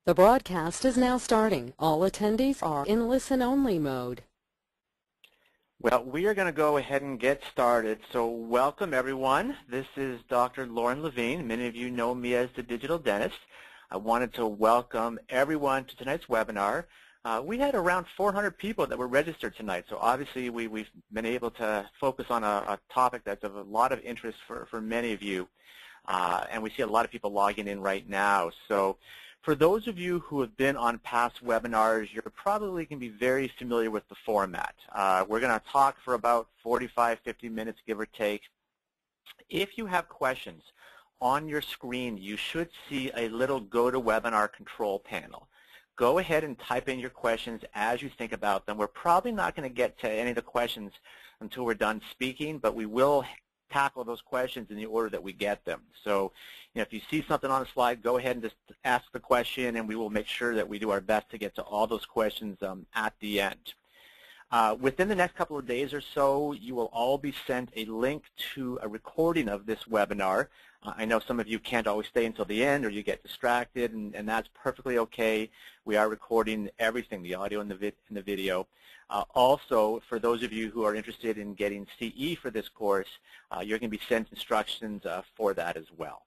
The broadcast is now starting. All attendees are in listen-only mode. Well, we are going to go ahead and get started. So welcome, everyone. This is Dr. Lorne Lavine. Many of you know me as the digital dentist. I wanted to welcome everyone to tonight's webinar. We had around 400 people that were registered tonight, so obviously we've been able to focus on a topic that's of a lot of interest for many of you, and we see a lot of people logging in right now. So for those of you who have been on past webinars, you're probably going to be very familiar with the format. We're going to talk for about 45, 50 minutes, give or take. If you have questions, on your screen you should see a little GoToWebinar control panel. Go ahead and type in your questions as you think about them. We're probably not going to get to any of the questions until we're done speaking, but we will tackle those questions in the order that we get them. So, if you see something on the slide, go ahead and just ask the question, and we will make sure that we do our best to get to all those questions at the end. Within the next couple of days or so, you will all be sent a link to a recording of this webinar. I know some of you can't always stay until the end, or you get distracted, and that's perfectly okay. We are recording everything, the audio and the video. Also, for those of you who are interested in getting CE for this course, you're going to be sent instructions for that as well.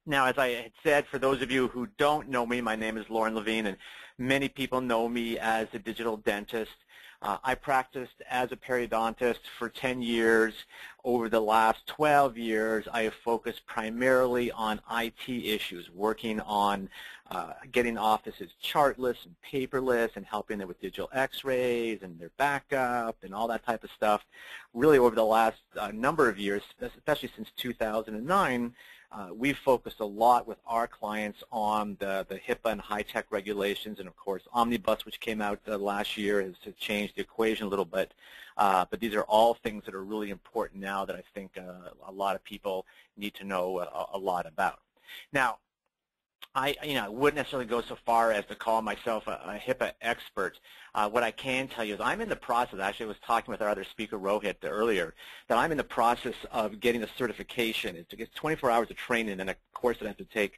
Now, as I had said, for those of you who don't know me, my name is Lorne Lavine, and many people know me as a digital dentist. I practiced as a periodontist for 10 years. Over the last 12 years, I have focused primarily on IT issues, working on getting offices chartless and paperless and helping them with digital x-rays and their backup and all that type of stuff. Really over the last number of years, especially since 2009, we've focused a lot with our clients on the HIPAA and high-tech regulations, and of course Omnibus, which came out last year, has changed the equation a little bit. But these are all things that are really important now that I think a lot of people need to know a lot about. Now, I wouldn't necessarily go so far as to call myself a HIPAA expert. What I can tell you is I'm in the process, actually I was talking with our other speaker, Rohit, earlier, that I'm in the process of getting a certification. It's 24 hours of training and a course that I have to take,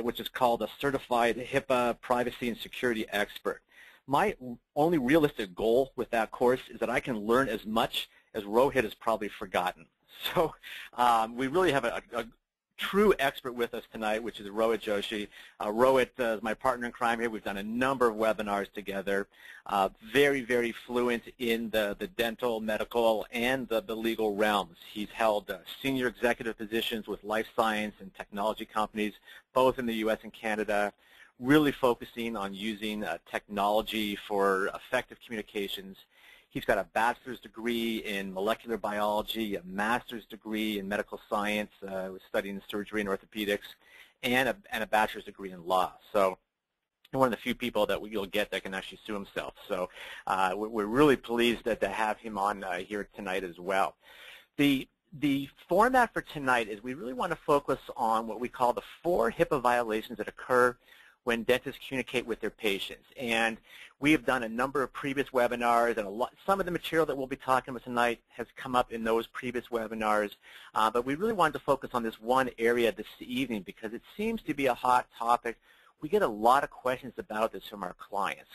which is called a Certified HIPAA Privacy and Security Expert. My only realistic goal with that course is that I can learn as much as Rohit has probably forgotten. So we really have a true expert with us tonight, which is Rohit Joshi. Rohit is my partner in crime here. We've done a number of webinars together. Very, very fluent in the dental, medical, and the legal realms. He's held senior executive positions with life science and technology companies, both in the U.S. and Canada, really focusing on using technology for effective communications. He's got a bachelor's degree in molecular biology, a master's degree in medical science, was studying surgery and orthopedics, and a bachelor's degree in law. So one of the few people that you'll get that can actually sue himself. So we're really pleased to have him on here tonight as well. The format for tonight is we really want to focus on what we call the 4 HIPAA violations that occur when dentists communicate with their patients. And we have done a number of previous webinars, and some of the material that we'll be talking about tonight has come up in those previous webinars. But we really wanted to focus on this one area this evening because it seems to be a hot topic. We get a lot of questions about this from our clients.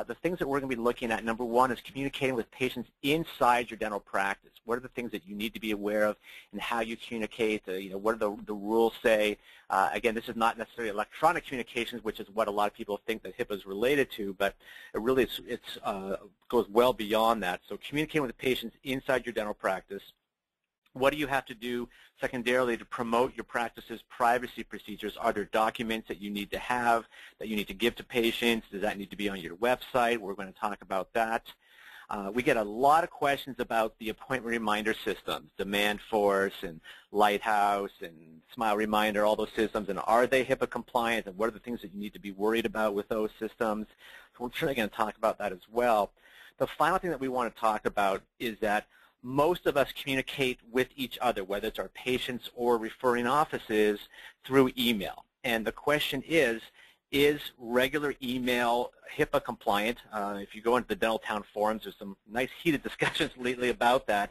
The things that we're going to be looking at, number one, is communicating with patients inside your dental practice. What are the things that you need to be aware of and how you communicate? What do the rules say? Again, this is not necessarily electronic communications, which is what a lot of people think that HIPAA is related to, but it really goes well beyond that. So communicating with the patients inside your dental practice. What do you have to do secondarily to promote your practice's privacy procedures? Are there documents that you need to have, that you need to give to patients? Does that need to be on your website? We're going to talk about that. We get a lot of questions about the appointment reminder systems, DemandForce and Lighthouse and Smile Reminder, all those systems, and are they HIPAA compliant, and what are the things that you need to be worried about with those systems? So we're certainly going to talk about that as well. The final thing that we want to talk about is that most of us communicate with each other, whether it's our patients or referring offices, through email. And the question is regular email HIPAA compliant? If you go into the Dental Town forums, there's some nice heated discussions lately about that.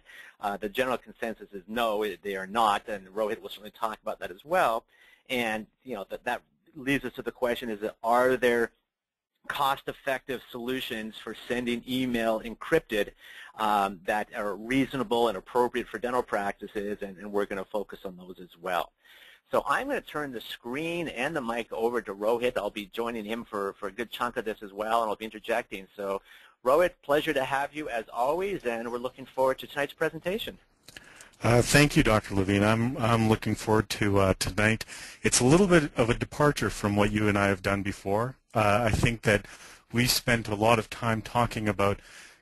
The general consensus is no, they are not, and Rohit will certainly talk about that as well. And that leads us to the question is that are there cost-effective solutions for sending email encrypted that are reasonable and appropriate for dental practices, and we're going to focus on those as well. So I'm going to turn the screen and the mic over to Rohit. I'll be joining him for a good chunk of this as well, and I'll be interjecting. So Rohit, pleasure to have you as always, and we're looking forward to tonight's presentation. Thank you, Dr. Levine. I'm looking forward to tonight. It's a little bit of a departure from what you and I have done before. I think that we spent a lot of time talking about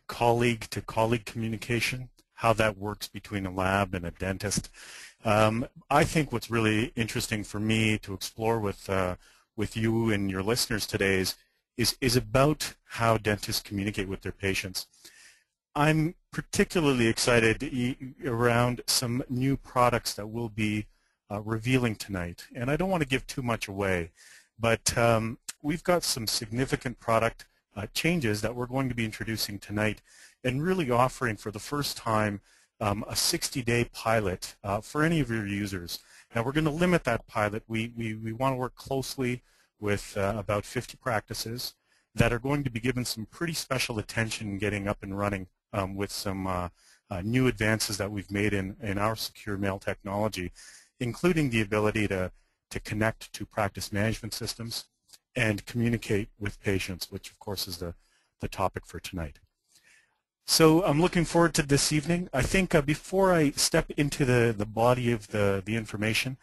colleague-to-colleague communication, how that works between a lab and a dentist. I think what's really interesting for me to explore with you and your listeners today is about how dentists communicate with their patients. I'm particularly excited around some new products that we'll be revealing tonight. And I don't want to give too much away, but we've got some significant product changes that we're going to be introducing tonight and really offering for the first time a 60-day pilot for any of your users. Now we're going to limit that pilot. We want to work closely with about 50 practices that are going to be given some pretty special attention getting up and running with some new advances that we've made in our secure mail technology, including the ability to connect to practice management systems and communicate with patients, which of course is the topic for tonight. So I'm looking forward to this evening. I think before I step into the body of the information,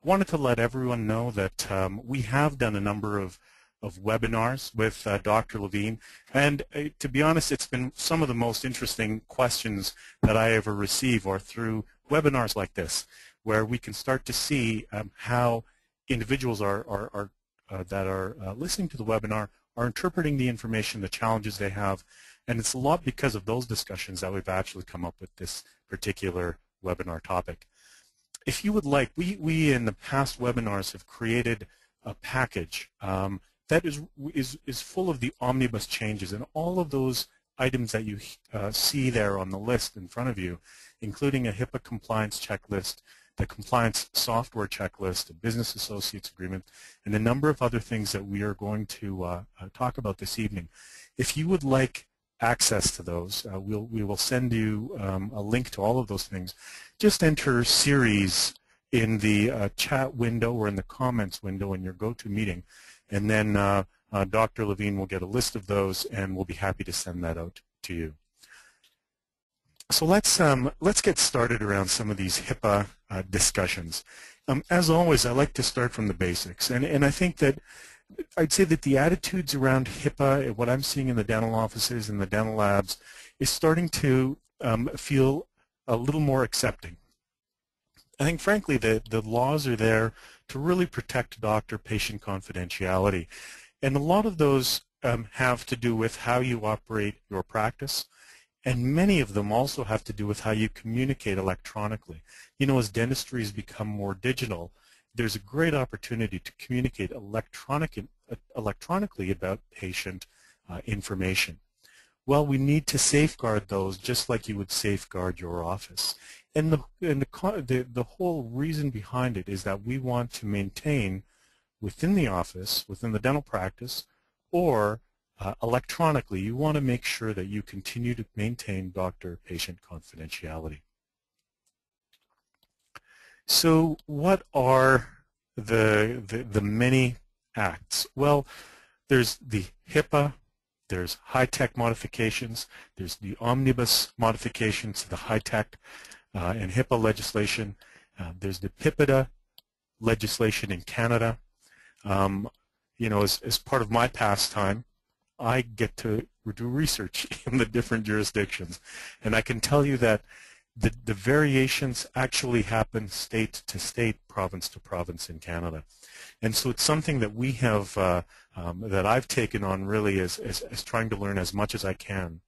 I wanted to let everyone know that we have done a number of webinars with Dr. Levine, and to be honest, it's been some of the most interesting questions that I ever receive are through webinars like this, where we can start to see how individuals that are listening to the webinar are interpreting the information, the challenges they have, and it's a lot because of those discussions that we've actually come up with this particular webinar topic. If you would like, we in the past webinars have created a package that is full of the Omnibus changes, and all of those items that you see there on the list in front of you, including a HIPAA compliance checklist, the compliance software checklist, a business associates agreement, and a number of other things that we are going to talk about this evening. If you would like access to those, we will send you a link to all of those things. Just enter series in the chat window or in the comments window in your GoToMeeting, and then Dr. Levine will get a list of those, and we'll be happy to send that out to you. So let's get started around some of these HIPAA discussions. As always, I like to start from the basics, and I think that I'd say that the attitudes around HIPAA, what I'm seeing in the dental offices and the dental labs, is starting to feel a little more accepting. I think, frankly, the laws are there to really protect doctor-patient confidentiality, and a lot of those have to do with how you operate your practice, and many of them also have to do with how you communicate electronically. You know, as dentistry has become more digital, there's a great opportunity to communicate electronically about patient information. Well, we need to safeguard those just like you would safeguard your office. And the whole reason behind it is that we want to maintain within the office, within the dental practice, or electronically, you want to make sure that you continue to maintain doctor-patient confidentiality. So what are the many acts? Well, there's the HIPAA, there's high-tech modifications, there's the Omnibus modifications to the high-tech and HIPAA legislation, there's the HIPAA legislation in Canada. You know, as part of my pastime, I get to do research in the different jurisdictions, and I can tell you that the variations actually happen state to state, province to province in Canada. And so it's something that we have, that I've taken on really as trying to learn as much as I can.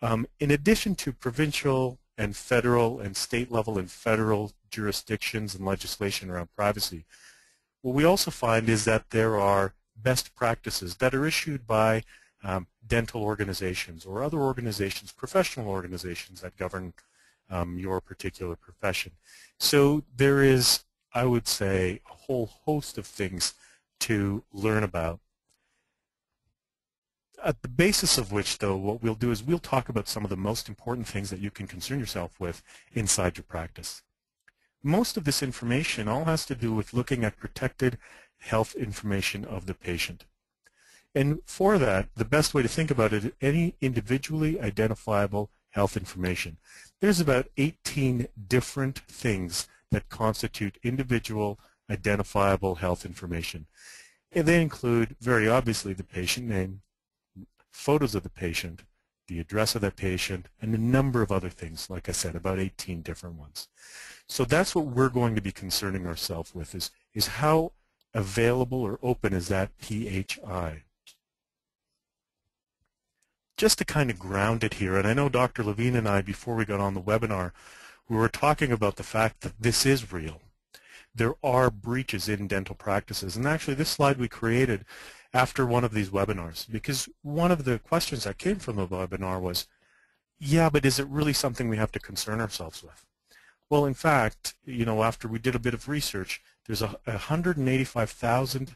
In addition to provincial and federal and state level and federal jurisdictions and legislation around privacy, what we also find is that there are best practices that are issued by dental organizations or other organizations, professional organizations that govern your particular profession. So there is, I would say, a whole host of things to learn about. At the basis of which, though, what we'll do is we'll talk about some of the most important things that you can concern yourself with inside your practice. Most of this information all has to do with looking at protected health information of the patient. And for that, the best way to think about it is any individually identifiable health information. There's about 18 different things that constitute individual identifiable health information. And they include, very obviously, the patient name, photos of the patient, the address of that patient, and a number of other things, like I said, about 18 different ones. So that's what we're going to be concerning ourselves with, is how available or open is that PHI. Just to kind of ground it here, and I know Dr. Levine and I, before we got on the webinar, we were talking about the fact that this is real. There are breaches in dental practices, and actually this slide we created after one of these webinars, because one of the questions that came from the webinar was, yeah, but is it really something we have to concern ourselves with? Well, in fact, you know, after we did a bit of research, there's 185,000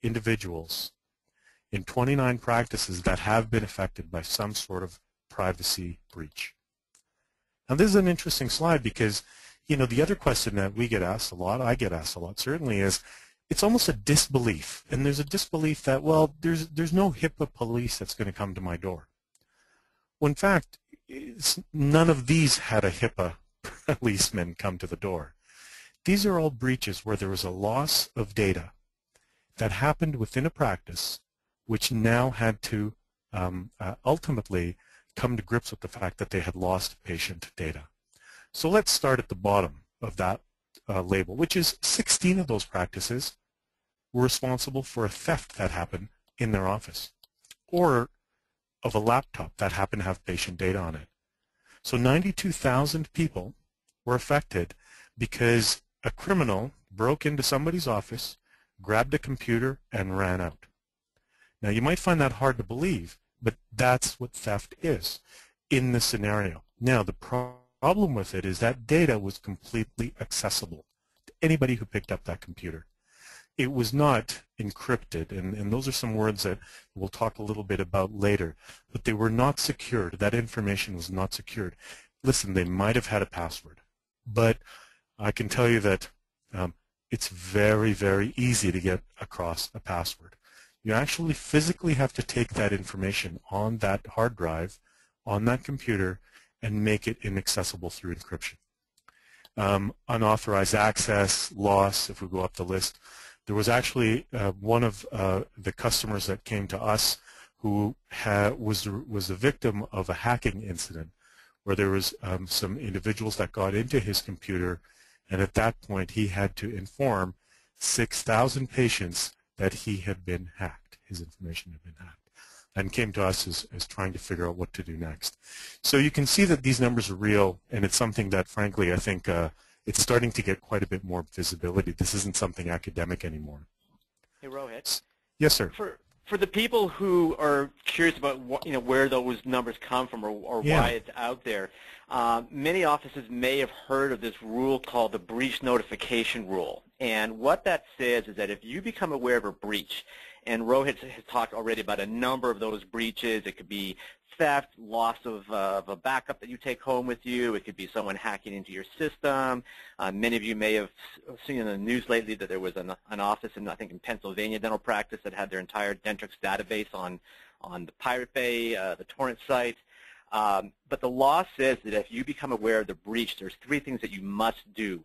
individuals in 29 practices that have been affected by some sort of privacy breach. Now, this is an interesting slide because, you know, the other question that we get asked a lot, I get asked a lot certainly, is it's almost a disbelief. And there's a disbelief that, well, there's no HIPAA police that's going to come to my door. Well, in fact, none of these had a HIPAA policeman come to the door. These are all breaches where there was a loss of data that happened within a practice which now had to ultimately come to grips with the fact that they had lost patient data. So let's start at the bottom of that label, which is 16 of those practices were responsible for a theft that happened in their office or of a laptop that happened to have patient data on it. So 92,000 people were affected because a criminal broke into somebody's office, grabbed a computer, and ran out. Now, you might find that hard to believe, but that's what theft is in this scenario. Now, the problem with it is that data was completely accessible to anybody who picked up that computer. It was not encrypted, and those are some words that we'll talk a little bit about later, but they were not secured. That information was not secured. Listen, they might have had a password, but I can tell you that it's very, very easy to get across a password. You actually physically have to take that information on that hard drive, on that computer, and make it inaccessible through encryption. Unauthorized access, loss, if we go up the list. There was actually one of the customers that came to us who was the victim of a hacking incident where there was some individuals that got into his computer, and at that point he had to inform 6,000 patients that he had been hacked, his information had been hacked, and came to us as trying to figure out what to do next. So you can see that these numbers are real, and it's something that, frankly, I think it's starting to get quite a bit more visibility. This isn't something academic anymore. Hey, Rohit. Yes, sir. For the people who are curious about what, where those numbers come from or why it's out there, many offices may have heard of this rule called the breach notification rule. And what that says is that if you become aware of a breach, and Rohit has talked already about a number of those breaches. It could be theft, loss of a backup that you take home with you. It could be someone hacking into your system. Many of you may have seen in the news lately that there was an office in, I think, in Pennsylvania dental practice that had their entire Dentrix database on the Pirate Bay, the torrent site. But the law says that if you become aware of the breach, there's 3 things that you must do.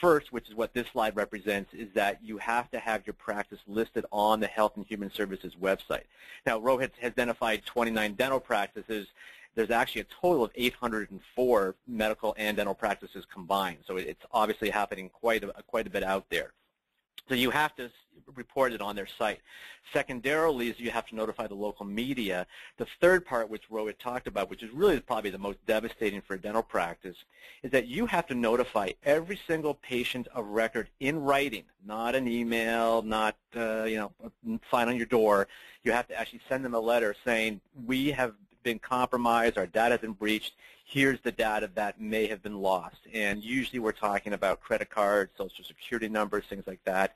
First, which is what this slide represents, is that you have to have your practice listed on the Health and Human Services website. Now, Rohit has identified 29 dental practices. There's actually a total of 804 medical and dental practices combined. So it's obviously happening quite a bit out there. So you have to report it on their site. Secondarily is you have to notify the local media. The third part, which Rohit talked about, which is really probably the most devastating for a dental practice, is that you have to notify every single patient of record in writing, not an email, not a sign on your door. You have to actually send them a letter saying, we have been compromised, our data has been breached, here's the data that may have been lost. And usually we're talking about credit cards, social security numbers, things like that.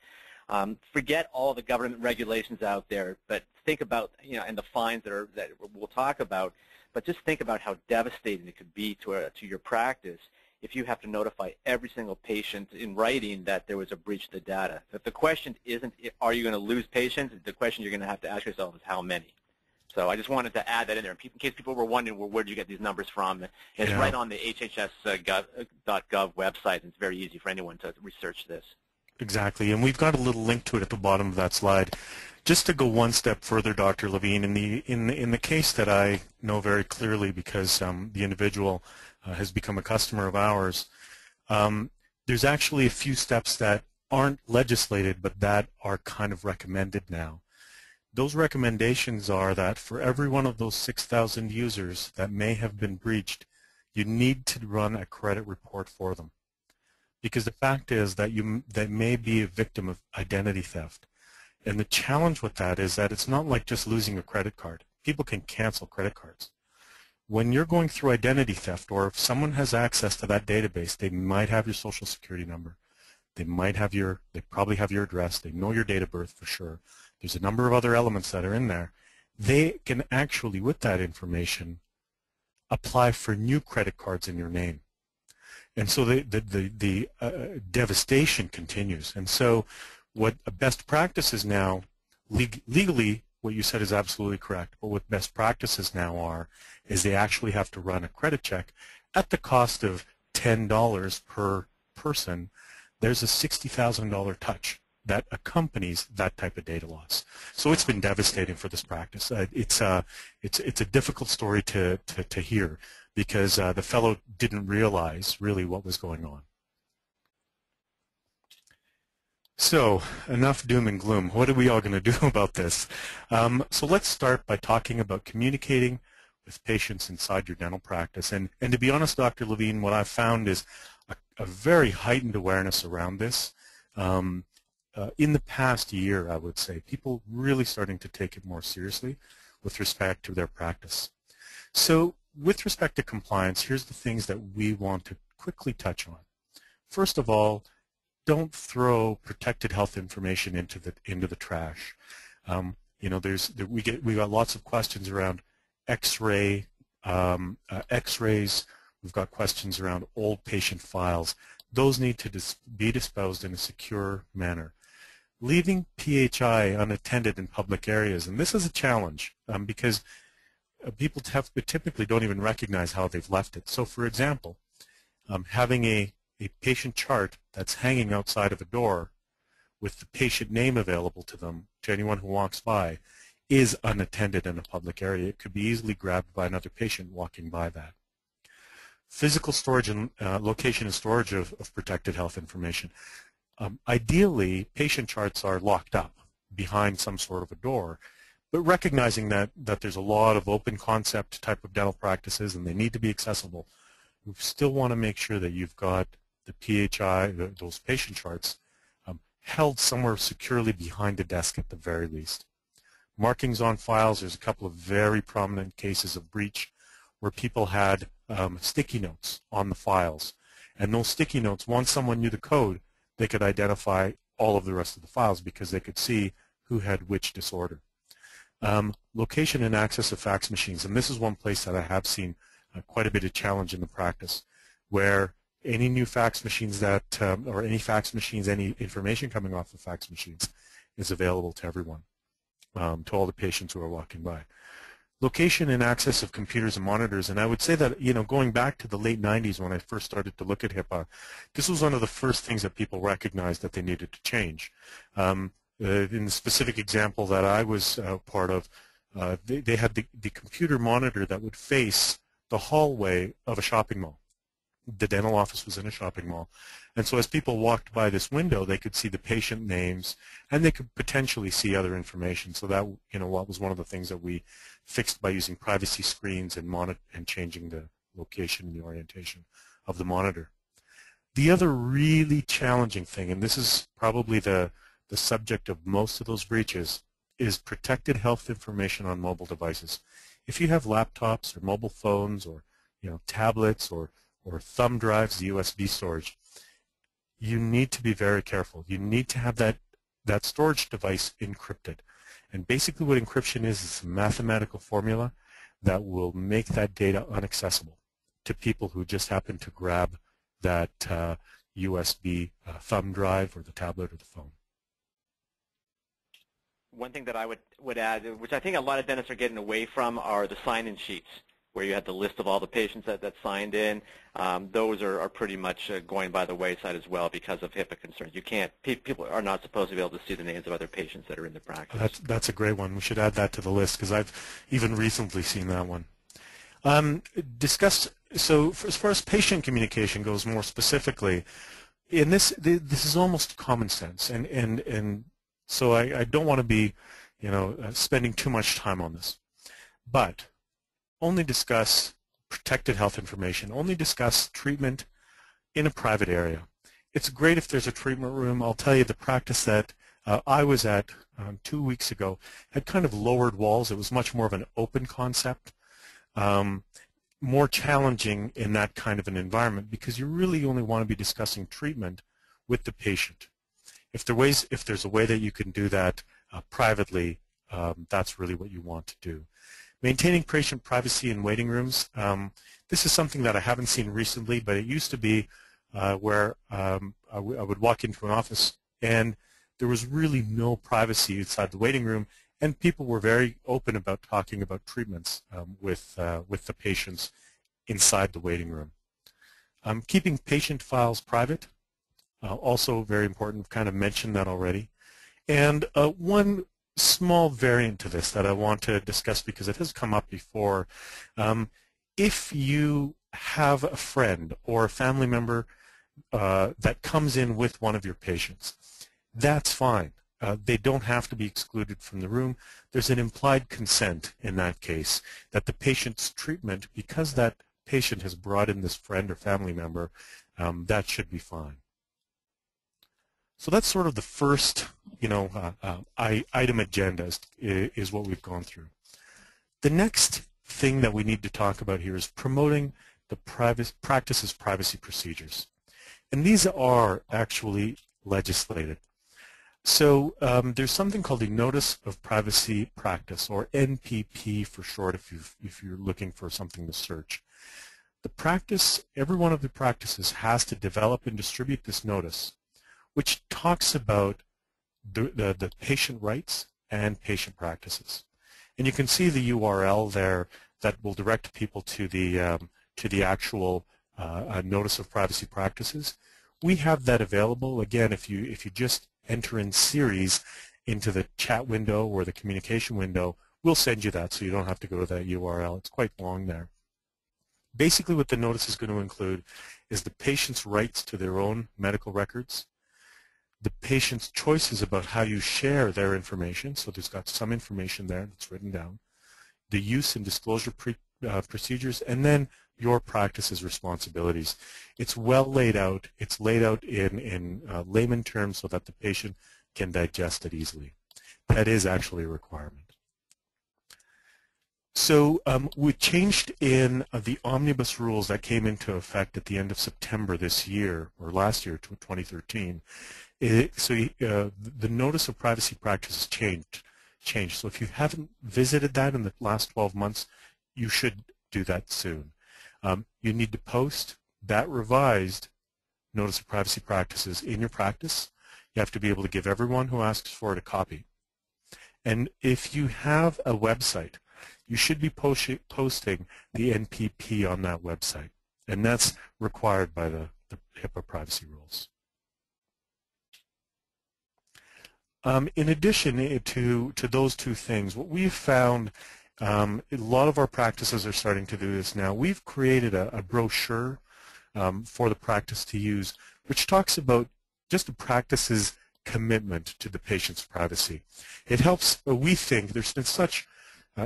Forget all the government regulations out there, but think about, and the fines that we'll talk about, but just think about how devastating it could be to your practice if you have to notify every single patient in writing that there was a breach of the data. If the question isn't, are you going to lose patients, the question you're going to have to ask yourself is how many. So I just wanted to add that in there. In case people were wondering, well, where did you get these numbers from? It's right on the hhs.gov website, and it's very easy for anyone to research this. Exactly, and we've got a little link to it at the bottom of that slide. Just to go one step further, Dr. Levine, in the case that I know very clearly because the individual has become a customer of ours, there's actually a few steps that aren't legislated but that are kind of recommended now. Those recommendations are that for every one of those 6,000 users that may have been breached, you need to run a credit report for them. Because the fact is that they may be a victim of identity theft. And the challenge with that is that it's not like just losing a credit card. People can cancel credit cards. When you're going through identity theft, or if someone has access to that database, they might have your social security number. They probably have your address. They know your date of birth for sure. There's a number of other elements that are in there. They can actually, with that information, apply for new credit cards in your name. And so the devastation continues. And so what best practices now, legally, what you said is absolutely correct, but what best practices now are is they actually have to run a credit check at the cost of $10 per person. There's a $60,000 touch that accompanies that type of data loss. So it's been devastating for this practice. It's a difficult story to hear because the fellow didn't realize really what was going on. So enough doom and gloom. What are we all going to do about this? So let's start by talking about communicating with patients inside your dental practice. And to be honest, Dr. Levine, what I've found is a very heightened awareness around this. In the past year, I would say, people really starting to take it more seriously with respect to their practice. So with respect to compliance, here's the things that we want to quickly touch on. First of all, don't throw protected health information into the trash. We got lots of questions around X-rays. We've got questions around old patient files. Those need to be disposed in a secure manner. Leaving PHI unattended in public areas, and this is a challenge because people typically don't even recognize how they've left it. So, for example, having a patient chart that's hanging outside of a door with the patient name available to them, to anyone who walks by, is unattended in a public area. It could be easily grabbed by another patient walking by that. Physical storage and location and storage of protected health information. Ideally, patient charts are locked up behind some sort of a door, but recognizing that there's a lot of open concept type of dental practices and they need to be accessible, we still want to make sure that you've got the PHI, those patient charts, held somewhere securely behind a desk at the very least. Markings on files, there's a couple of very prominent cases of breach where people had sticky notes on the files. And those sticky notes, once someone knew the code, they could identify all of the rest of the files because they could see who had which disorder. Location and access of fax machines, and this is one place that I have seen quite a bit of challenge in the practice, where any new fax machines or any fax machines, any information coming off the fax machines is available to everyone, to all the patients who are walking by. Location and access of computers and monitors, and I would say that, going back to the late 90s when I first started to look at HIPAA, this was one of the first things that people recognized that they needed to change. In the specific example that I was part of, they had the computer monitor that would face the hallway of a shopping mall. The dental office was in a shopping mall. And so as people walked by this window, they could see the patient names, and they could potentially see other information. So that, what was one of the things that we fixed by using privacy screens and changing the location and the orientation of the monitor. The other really challenging thing, and this is probably the subject of most of those breaches, is protected health information on mobile devices. If you have laptops or mobile phones or tablets or thumb drives, the USB storage, you need to be very careful. You need to have that storage device encrypted. And basically what encryption is a mathematical formula that will make that data inaccessible to people who just happen to grab that USB thumb drive or the tablet or the phone. One thing that I would add, which I think a lot of dentists are getting away from, are the sign-in sheets, where you had the list of all the patients that signed in. Those are pretty much going by the wayside as well because of HIPAA concerns. You can't, people are not supposed to be able to see the names of other patients that are in the practice. That's a great one. We should add that to the list because I've even recently seen that one. So as far as patient communication goes more specifically, in this is almost common sense, and so I don't want to be, spending too much time on this, but only discuss protected health information, only discuss treatment in a private area. It's great if there's a treatment room. I'll tell you the practice that I was at 2 weeks ago had kind of lowered walls. It was much more of an open concept, more challenging in that kind of an environment because you really only want to be discussing treatment with the patient. If there's a way that you can do that privately, that's really what you want to do. Maintaining patient privacy in waiting rooms. This is something that I haven't seen recently, but it used to be where I would walk into an office and there was really no privacy inside the waiting room, and people were very open about talking about treatments with the patients inside the waiting room. Keeping patient files private. Also very important, I've kind of mentioned that already. And one small variant to this that I want to discuss because it has come up before. If you have a friend or a family member that comes in with one of your patients, that's fine. They don't have to be excluded from the room. There's an implied consent in that case that the patient's treatment, because that patient has brought in this friend or family member, that should be fine. So that's sort of the first, item agenda is what we've gone through. The next thing that we need to talk about here is promoting the practice's privacy procedures. And these are actually legislated. So there's something called the Notice of Privacy Practice, or NPP for short if you're looking for something to search. The practice, every one of the practices has to develop and distribute this notice, which talks about the patient rights and patient practices. And you can see the URL there that will direct people to the actual Notice of Privacy Practices. We have that available. Again, if you just enter in series into the chat window or the communication window, we'll send you that so you don't have to go to that URL. It's quite long there. Basically what the notice is going to include is the patient's rights to their own medical records, the patient's choices about how you share their information, so there's got some information there that's written down, the use and disclosure procedures, and then your practice's responsibilities. It's well laid out. It's laid out in layman terms so that the patient can digest it easily. That is actually a requirement. So we changed in the Omnibus rules that came into effect at the end of September this year, or last year, 2013. The Notice of Privacy Practices changed. So if you haven't visited that in the last 12 months, you should do that soon. You need to post that revised Notice of Privacy Practices in your practice. You have to be able to give everyone who asks for it a copy. And if you have a website, you should be posting the NPP on that website. And that's required by the HIPAA privacy rules. In addition to those two things, what we've found, a lot of our practices are starting to do this now. We've created a brochure for the practice to use, which talks about just the practice's commitment to the patient's privacy. It helps, we think, there's been such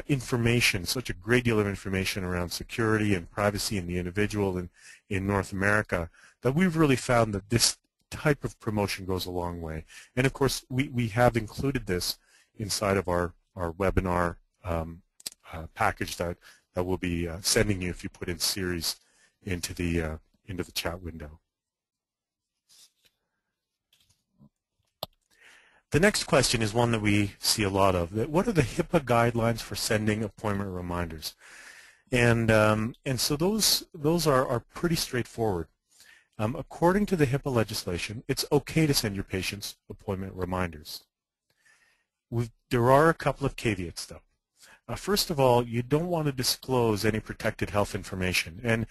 information, such a great deal of information around security and privacy in the individual in North America, that we've really found that this type of promotion goes a long way. And of course, we have included this inside of our webinar package that we'll be sending you if you put in series into the chat window. The next question is one that we see a lot of. What are the HIPAA guidelines for sending appointment reminders? And so those are pretty straightforward. According to the HIPAA legislation, it's okay to send your patients appointment reminders. There are a couple of caveats, though. First of all, you don't want to disclose any protected health information, and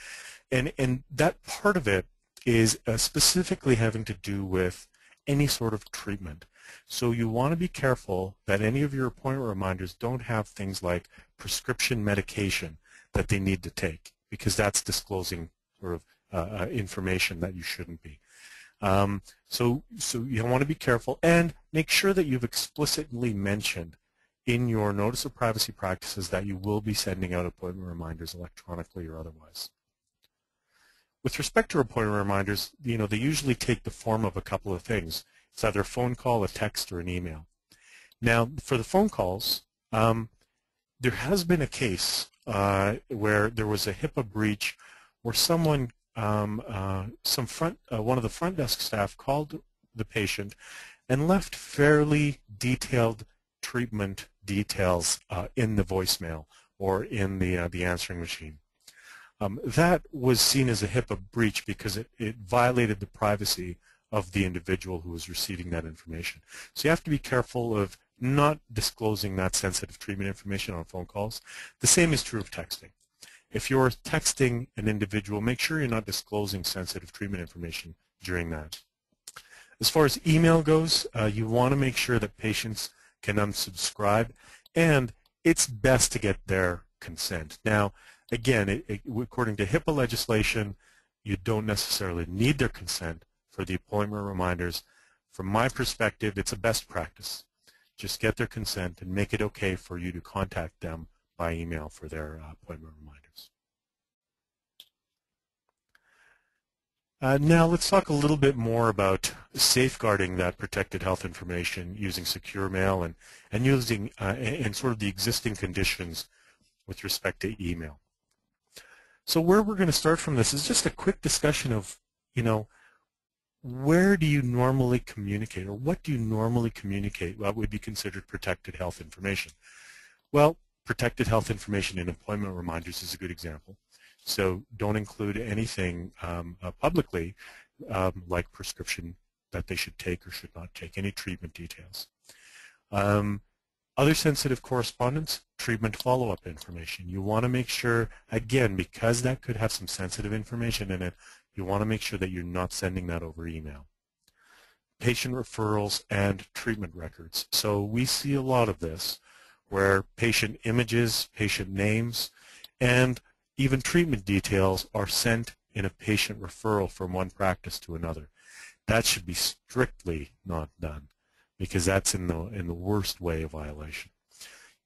that part of it is specifically having to do with any sort of treatment. So you want to be careful that any of your appointment reminders don't have things like prescription medication that they need to take, because that's disclosing sort of information that you shouldn't be. So you want to be careful and make sure that you've explicitly mentioned in your Notice of Privacy Practices that you will be sending out appointment reminders electronically or otherwise. With respect to appointment reminders, they usually take the form of a couple of things. It's either a phone call, a text, or an email. Now, for the phone calls, there has been a case where there was a HIPAA breach where someone, one of the front desk staff called the patient and left fairly detailed treatment details in the voicemail or in the answering machine. That was seen as a HIPAA breach because it violated the privacy of the individual who was receiving that information. So you have to be careful of not disclosing that sensitive treatment information on phone calls. The same is true of texting. If you're texting an individual, make sure you're not disclosing sensitive treatment information during that. As far as email goes, you want to make sure that patients can unsubscribe, and it's best to get their consent. Now, again, according to HIPAA legislation, you don't necessarily need their consent for the appointment reminders. From my perspective, it's a best practice. Just get their consent and make it okay for you to contact them by email for their appointment reminders. Now let's talk a little bit more about safeguarding that protected health information using secure mail and using and sort of the existing conditions with respect to email. So where we're going to start from this is just a quick discussion of, where do you normally communicate, or what do you normally communicate what would be considered protected health information? Well, protected health information in appointment reminders is a good example. So don't include anything publicly like prescription that they should take or should not take, any treatment details. Other sensitive correspondence, treatment follow-up information. You want to make sure, again, because that could have some sensitive information in it, you want to make sure that you're not sending that over email. Patient referrals and treatment records. So we see a lot of this where patient images, patient names, and even treatment details are sent in a patient referral from one practice to another. That should be strictly not done, because that's in the worst way a violation.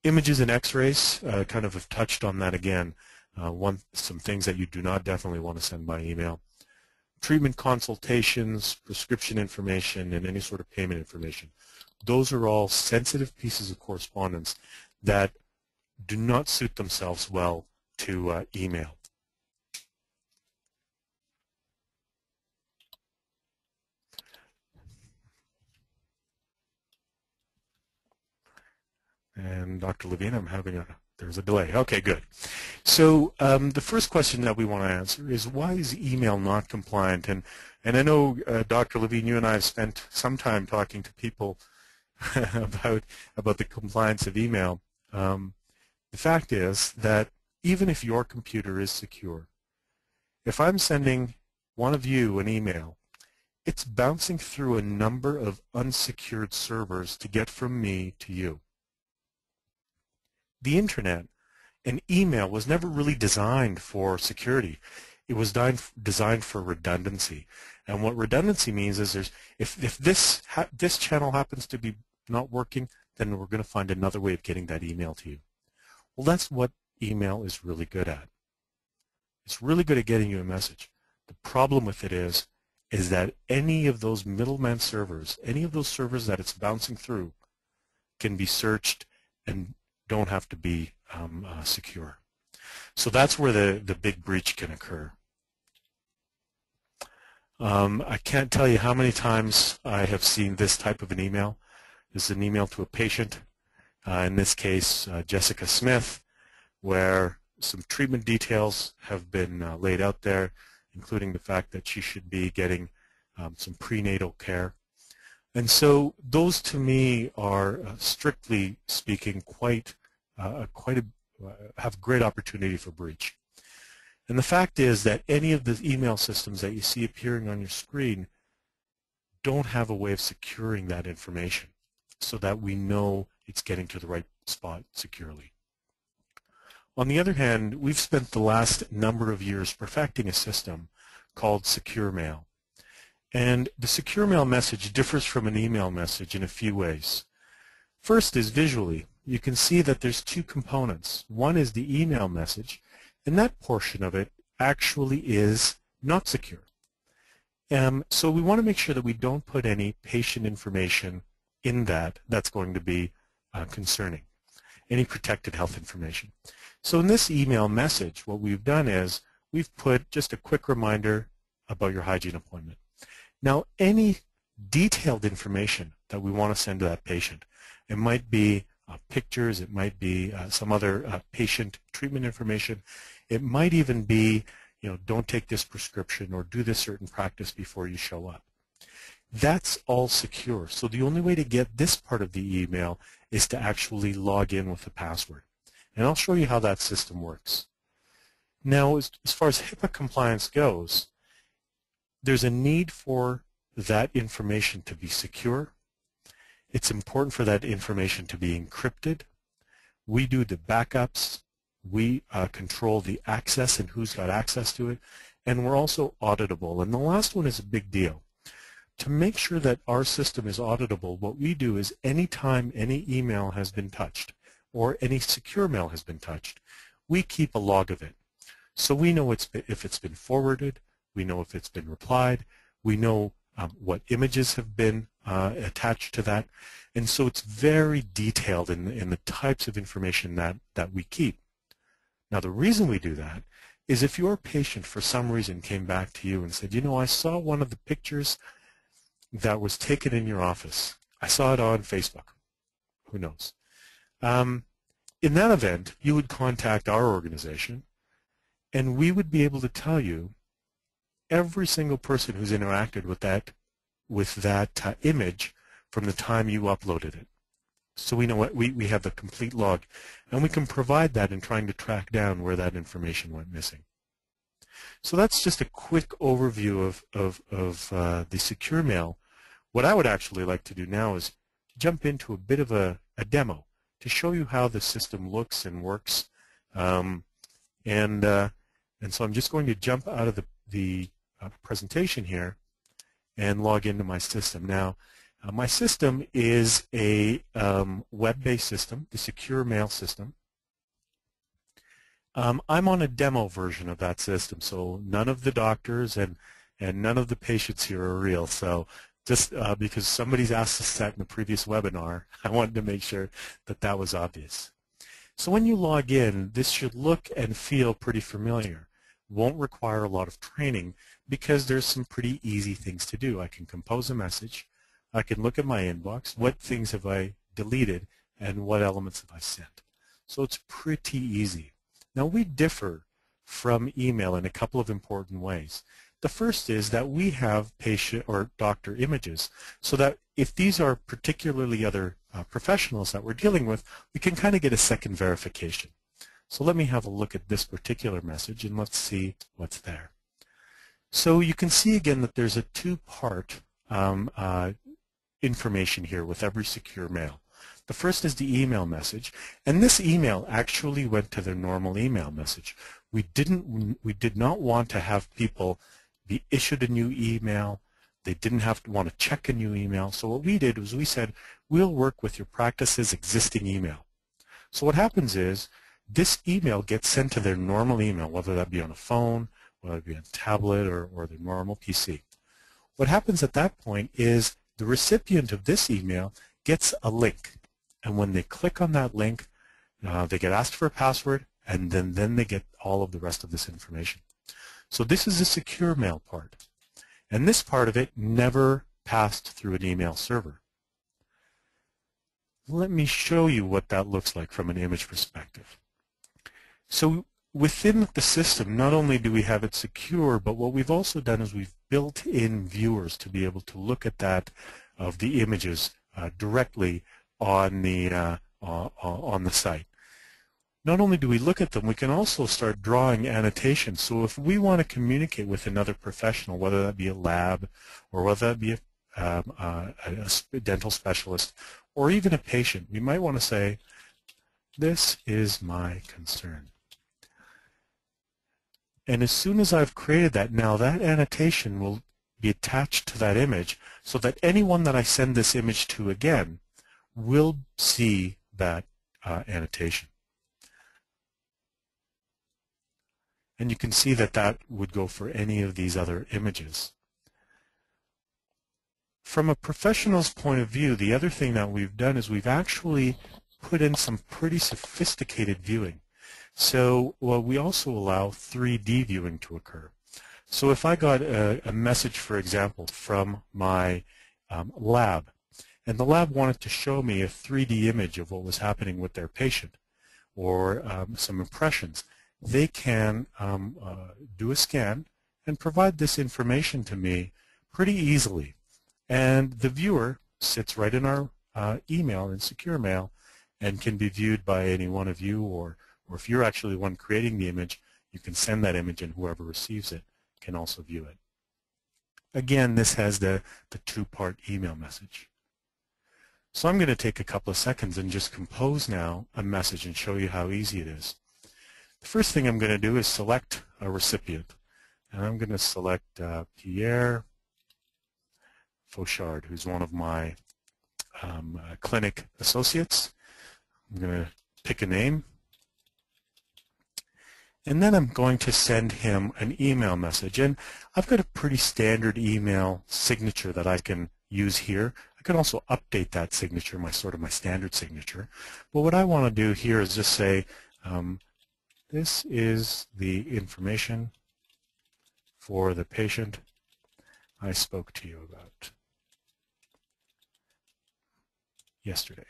Images and x-rays, kind of have touched on that again. Some things that you do not definitely want to send by email. Treatment consultations, prescription information, and any sort of payment information. Those are all sensitive pieces of correspondence that do not suit themselves well to email. And Dr. Levine, I'm having there's a delay. Okay, good. So the first question that we want to answer is, why is email not compliant? And I know, Dr. Levine, you and I have spent some time talking to people about the compliance of email. The fact is that even if your computer is secure, if I'm sending one of you an email, it's bouncing through a number of unsecured servers to get from me to you. The Internet and email was never really designed for security. It was designed for redundancy. And what redundancy means is if this channel happens to be not working, then we're going to find another way of getting that email to you. Well, that's what email is really good at. It's really good at getting you a message. The problem with it is that any of those middleman servers, any of those servers that it's bouncing through, can be searched and don't have to be secure. So that's where the big breach can occur. I can't tell you how many times I have seen this type of an email. This is an email to a patient, in this case Jessica Smith, where some treatment details have been laid out there, including the fact that she should be getting some prenatal care. And so those to me are, strictly speaking, have great opportunity for breach. And the fact is that any of the email systems that you see appearing on your screen don't have a way of securing that information so that we know it's getting to the right spot securely. On the other hand, we've spent the last number of years perfecting a system called Secure Mail. And the Secure Mail message differs from an email message in a few ways. First is visually. You can see that there's two components. One is the email message, and that portion of it actually is not secure. So we want to make sure that we don't put any patient information in that's going to be concerning, any protected health information. So in this email message, what we've done is we've put just a quick reminder about your hygiene appointment. Now, any detailed information that we want to send to that patient, it might be pictures, it might be some other patient treatment information, it might even be, don't take this prescription or do this certain practice before you show up. That's all secure. So the only way to get this part of the email is to actually log in with a password. And I'll show you how that system works. Now, as far as HIPAA compliance goes, there's a need for that information to be secure. It's important for that information to be encrypted. We do the backups. We control the access and who's got access to it. And we're also auditable. And the last one is a big deal. To make sure that our system is auditable, what we do is anytime any email has been touched or any secure mail has been touched, we keep a log of it. So we know if it's been forwarded, we know if it's been replied, we know what images have been attached to that, and so it's very detailed in the types of information that we keep. Now the reason we do that is if your patient for some reason came back to you and said, I saw one of the pictures that was taken in your office. I saw it on Facebook. Who knows? In that event, you would contact our organization, and we would be able to tell you every single person who's interacted with that image from the time you uploaded it. So we know what we have the complete log, and we can provide that in trying to track down where that information went missing. So that's just a quick overview of the secure mail. What I would actually like to do now is jump into a bit of a demo to show you how the system looks and works. And so I'm just going to jump out of the presentation here and log into my system. Now, my system is a web-based system, the secure mail system. I'm on a demo version of that system, so none of the doctors and none of the patients here are real. So just because somebody's asked us that in the previous webinar, I wanted to make sure that that was obvious. So when you log in, this should look and feel pretty familiar. Won't require a lot of training because there's some pretty easy things to do. I can compose a message. I can look at my inbox. What things have I deleted and what elements have I sent? So it's pretty easy. Now we differ from email in a couple of important ways. The first is that we have patient or doctor images, so that if these are particularly other professionals that we're dealing with, we can kind of get a second verification. So let me have a look at this particular message and let's see what's there. So you can see again that there's a two-part information here with every secure mail. The first is the email message, and this email actually went to their normal email message. We did not want to have people be issued a new email. They didn't have to want to check a new email. So what we did was we said, we'll work with your practice's existing email. So what happens is this email gets sent to their normal email, whether that be on a phone, whether it be on a tablet or their normal PC. What happens at that point is the recipient of this email gets a link. And when they click on that link, they get asked for a password, and then they get all of the rest of this information. So this is the secure mail part. And this part of it never passed through an email server. let me show you what that looks like from an image perspective. So within the system, not only do we have it secure, but what we've also done is we've built in viewers to be able to look at that of the images directly on the site. Not only do we look at them, we can also start drawing annotations. So if we want to communicate with another professional, whether that be a lab or whether that be a dental specialist or even a patient, we might want to say, this is my concern. And as soon as I've created that, now that annotation will be attached to that image so that anyone that I send this image to again will see that annotation. And you can see that that would go for any of these other images. From a professional's point of view, the other thing that we've done is we've actually put in some pretty sophisticated viewing. So we also allow 3D viewing to occur. So if I got a message, for example, from my lab, and the lab wanted to show me a 3D image of what was happening with their patient or some impressions, they can do a scan and provide this information to me pretty easily. And the viewer sits right in our email, in secure mail, and can be viewed by any one of you, or if you're actually the one creating the image, you can send that image and whoever receives it can also view it. Again, this has the two-part email message. So I'm going to take a couple of seconds and just compose now a message and show you how easy it is. The first thing I'm going to do is select a recipient. And I'm going to select Pierre Fauchard, who's one of my clinic associates. I'm going to pick a name. And then I'm going to send him an email message. And I've got a pretty standard email signature that I can use here. I can also update that signature, my standard signature. But what I want to do here is just say, this is the information for the patient I spoke to you about yesterday.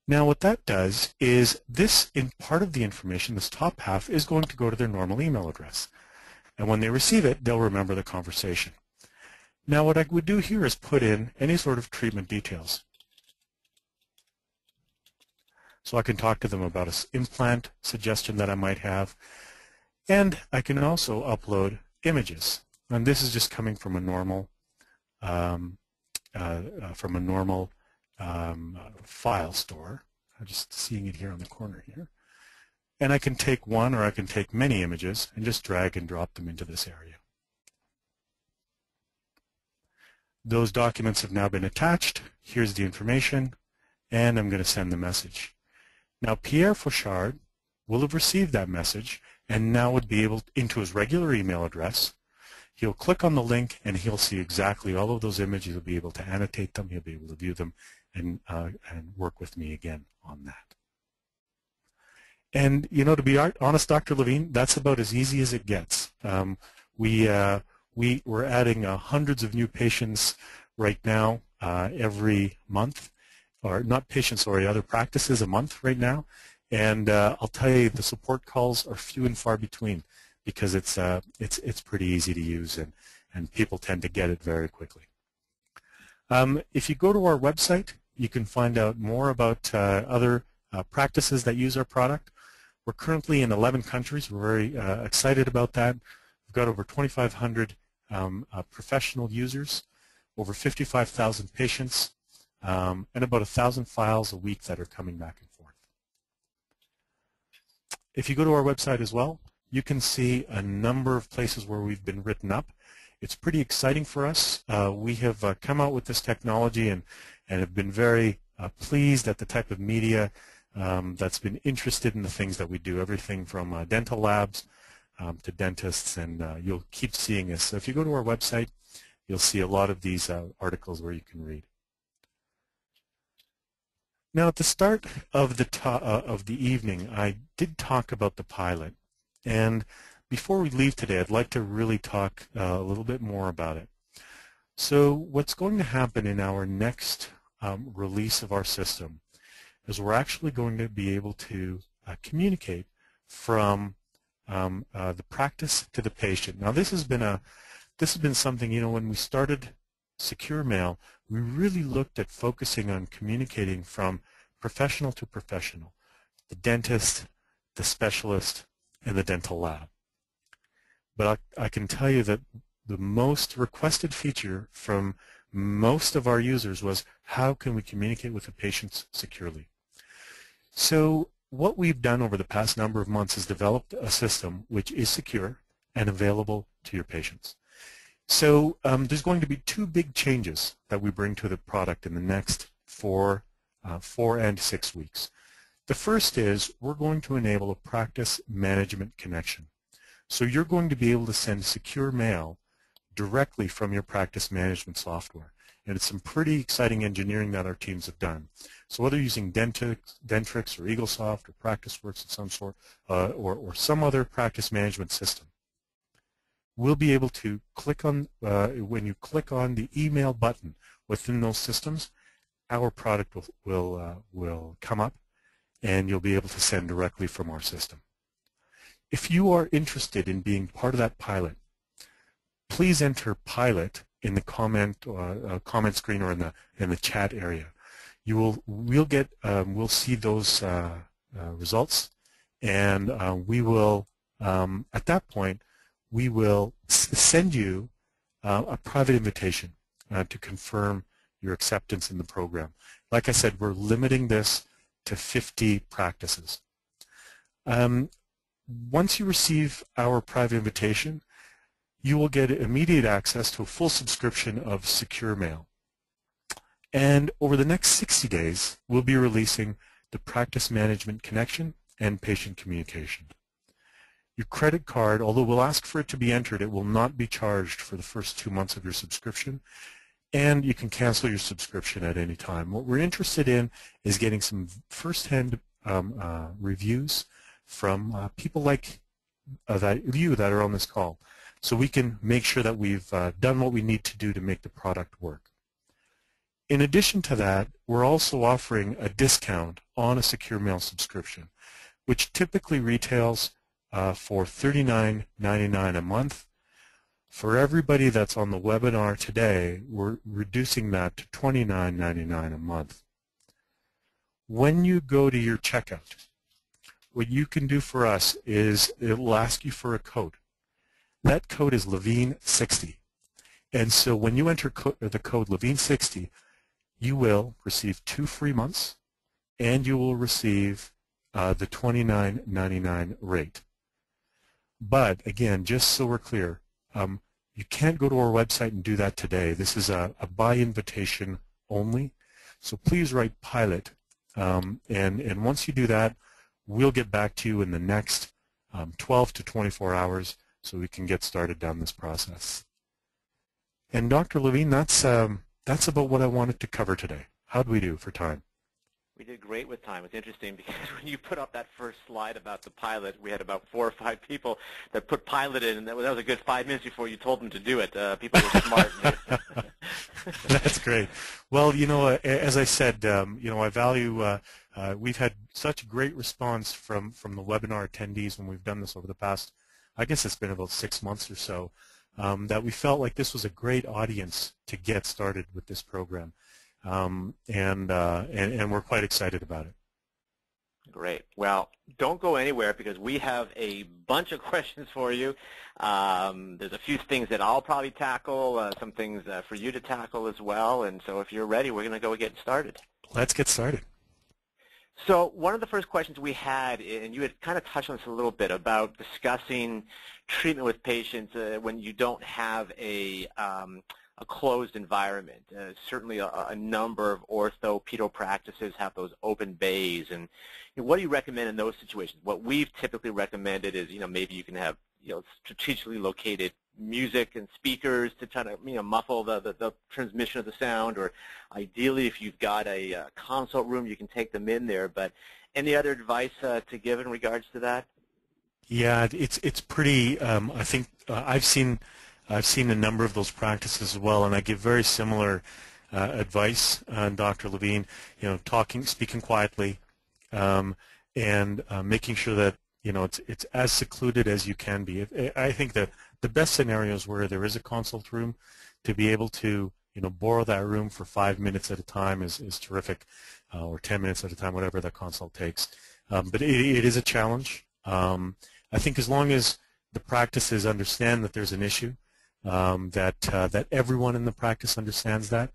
Now what that does is this, in part of the information, this top half, is going to go to their normal email address. And when they receive it, they'll remember the conversation. Now what I would do here is put in any sort of treatment details. So I can talk to them about an implant suggestion that I might have. And I can also upload images. And this is just coming from a normal file store. I'm just seeing it here on the corner here. And I can take one or I can take many images and just drag and drop them into this area. Those documents have now been attached. Here's the information, and I'm going to send the message. Now Pierre Fauchard will have received that message and now would be able, into his regular email address, he'll click on the link and he'll see exactly all of those images. He'll be able to annotate them, he'll be able to view them, and work with me again on that. And you know, to be honest, Dr. Levine, that's about as easy as it gets. We're adding hundreds of new patients right now every month, or not patients, sorry, other practices a month right now. And I'll tell you, the support calls are few and far between because it's pretty easy to use, and people tend to get it very quickly. If you go to our website, you can find out more about other practices that use our product. We're currently in 11 countries. We're very excited about that. We've got over 2,500 professional users, over 55,000 patients, and about 1,000 files a week that are coming back and forth. If you go to our website as well, you can see a number of places where we've been written up. It's pretty exciting for us. We have come out with this technology and have been very pleased at the type of media that's been interested in the things that we do, everything from dental labs to dentists, and you'll keep seeing this. So if you go to our website, you'll see a lot of these articles where you can read. Now at the start of the evening, I did talk about the pilot, and before we leave today, I'd like to really talk a little bit more about it. So what's going to happen in our next release of our system is we're actually going to be able to communicate from the practice to the patient. Now this has been something, you know, when we started Secure Mail, we really looked at focusing on communicating from professional to professional, the dentist, the specialist, and the dental lab. But I can tell you that the most requested feature from most of our users was, how can we communicate with the patients securely? So what we've done over the past number of months is developed a system which is secure and available to your patients. So there's going to be two big changes that we bring to the product in the next 4 and 6 weeks. The first is we're going to enable a practice management connection. So you're going to be able to send secure mail directly from your practice management software. And it's some pretty exciting engineering that our teams have done. So whether using Dentrix or EagleSoft or PracticeWorks of some sort, or some other practice management system, we'll be able to click on, when you click on the email button within those systems, our product will come up and you'll be able to send directly from our system. If you are interested in being part of that pilot, please enter pilot in the comment screen or in the chat area. We'll see those results, and we will at that point we will send you a private invitation to confirm your acceptance in the program. Like I said, we're limiting this to 50 practices. Once you receive our private invitation, you will get immediate access to a full subscription of Secure Mail. And over the next 60 days, we'll be releasing the Practice Management Connection and Patient Communication. Your credit card, although we'll ask for it to be entered, it will not be charged for the first 2 months of your subscription, and you can cancel your subscription at any time. What we're interested in is getting some first-hand reviews from people like you that are on this call, so we can make sure that we've done what we need to do to make the product work. In addition to that, we're also offering a discount on a Secure Mail subscription, which typically retails for $39.99 a month. For everybody that's on the webinar today, we're reducing that to $29.99 a month. When you go to your checkout, what you can do for us is it will ask you for a code. That code is Levine60. And so when you enter the code Levine60, you will receive 2 free months, and you will receive the $29.99 rate. But again, just so we're clear, you can't go to our website and do that today. This is a by invitation only. So please write pilot, and once you do that, we'll get back to you in the next 12 to 24 hours so we can get started down this process. And Dr. Levine, that's about what I wanted to cover today. How'd we do for time? We did great with time. It's interesting because when you put up that first slide about the pilot, we had about 4 or 5 people that put pilot in, and that was a good 5 minutes before you told them to do it. People were smart. That's great. Well, you know, as I said, you know, I value, we've had such great response from the webinar attendees when we've done this over the past, I guess it's been about 6 months or so, that we felt like this was a great audience to get started with this program. And we're quite excited about it. Great. Well, don't go anywhere because we have a bunch of questions for you. There's a few things that I'll probably tackle, some things for you to tackle as well. And so if you're ready, we're going to go get started. Let's get started. So one of the first questions we had, and you had kind of touched on this a little bit, about discussing treatment with patients when you don't have a closed environment. Certainly a number of ortho-pedo practices have those open bays, and you know, what do you recommend in those situations? What we've typically recommended is, you know, maybe you can have, you know, strategically located music and speakers to try to, you know, muffle the transmission of the sound, or ideally if you've got a consult room, you can take them in there. But any other advice to give in regards to that? Yeah, it's pretty. I think I've seen a number of those practices as well, and I give very similar advice, Dr. Levine. Speaking quietly, and making sure that it's as secluded as you can be. I think that the best scenarios where there is a consult room, to be able to borrow that room for 5 minutes at a time is terrific, or 10 minutes at a time, whatever that consult takes. But it is a challenge. I think as long as the practices understand that there's an issue, that everyone in the practice understands that,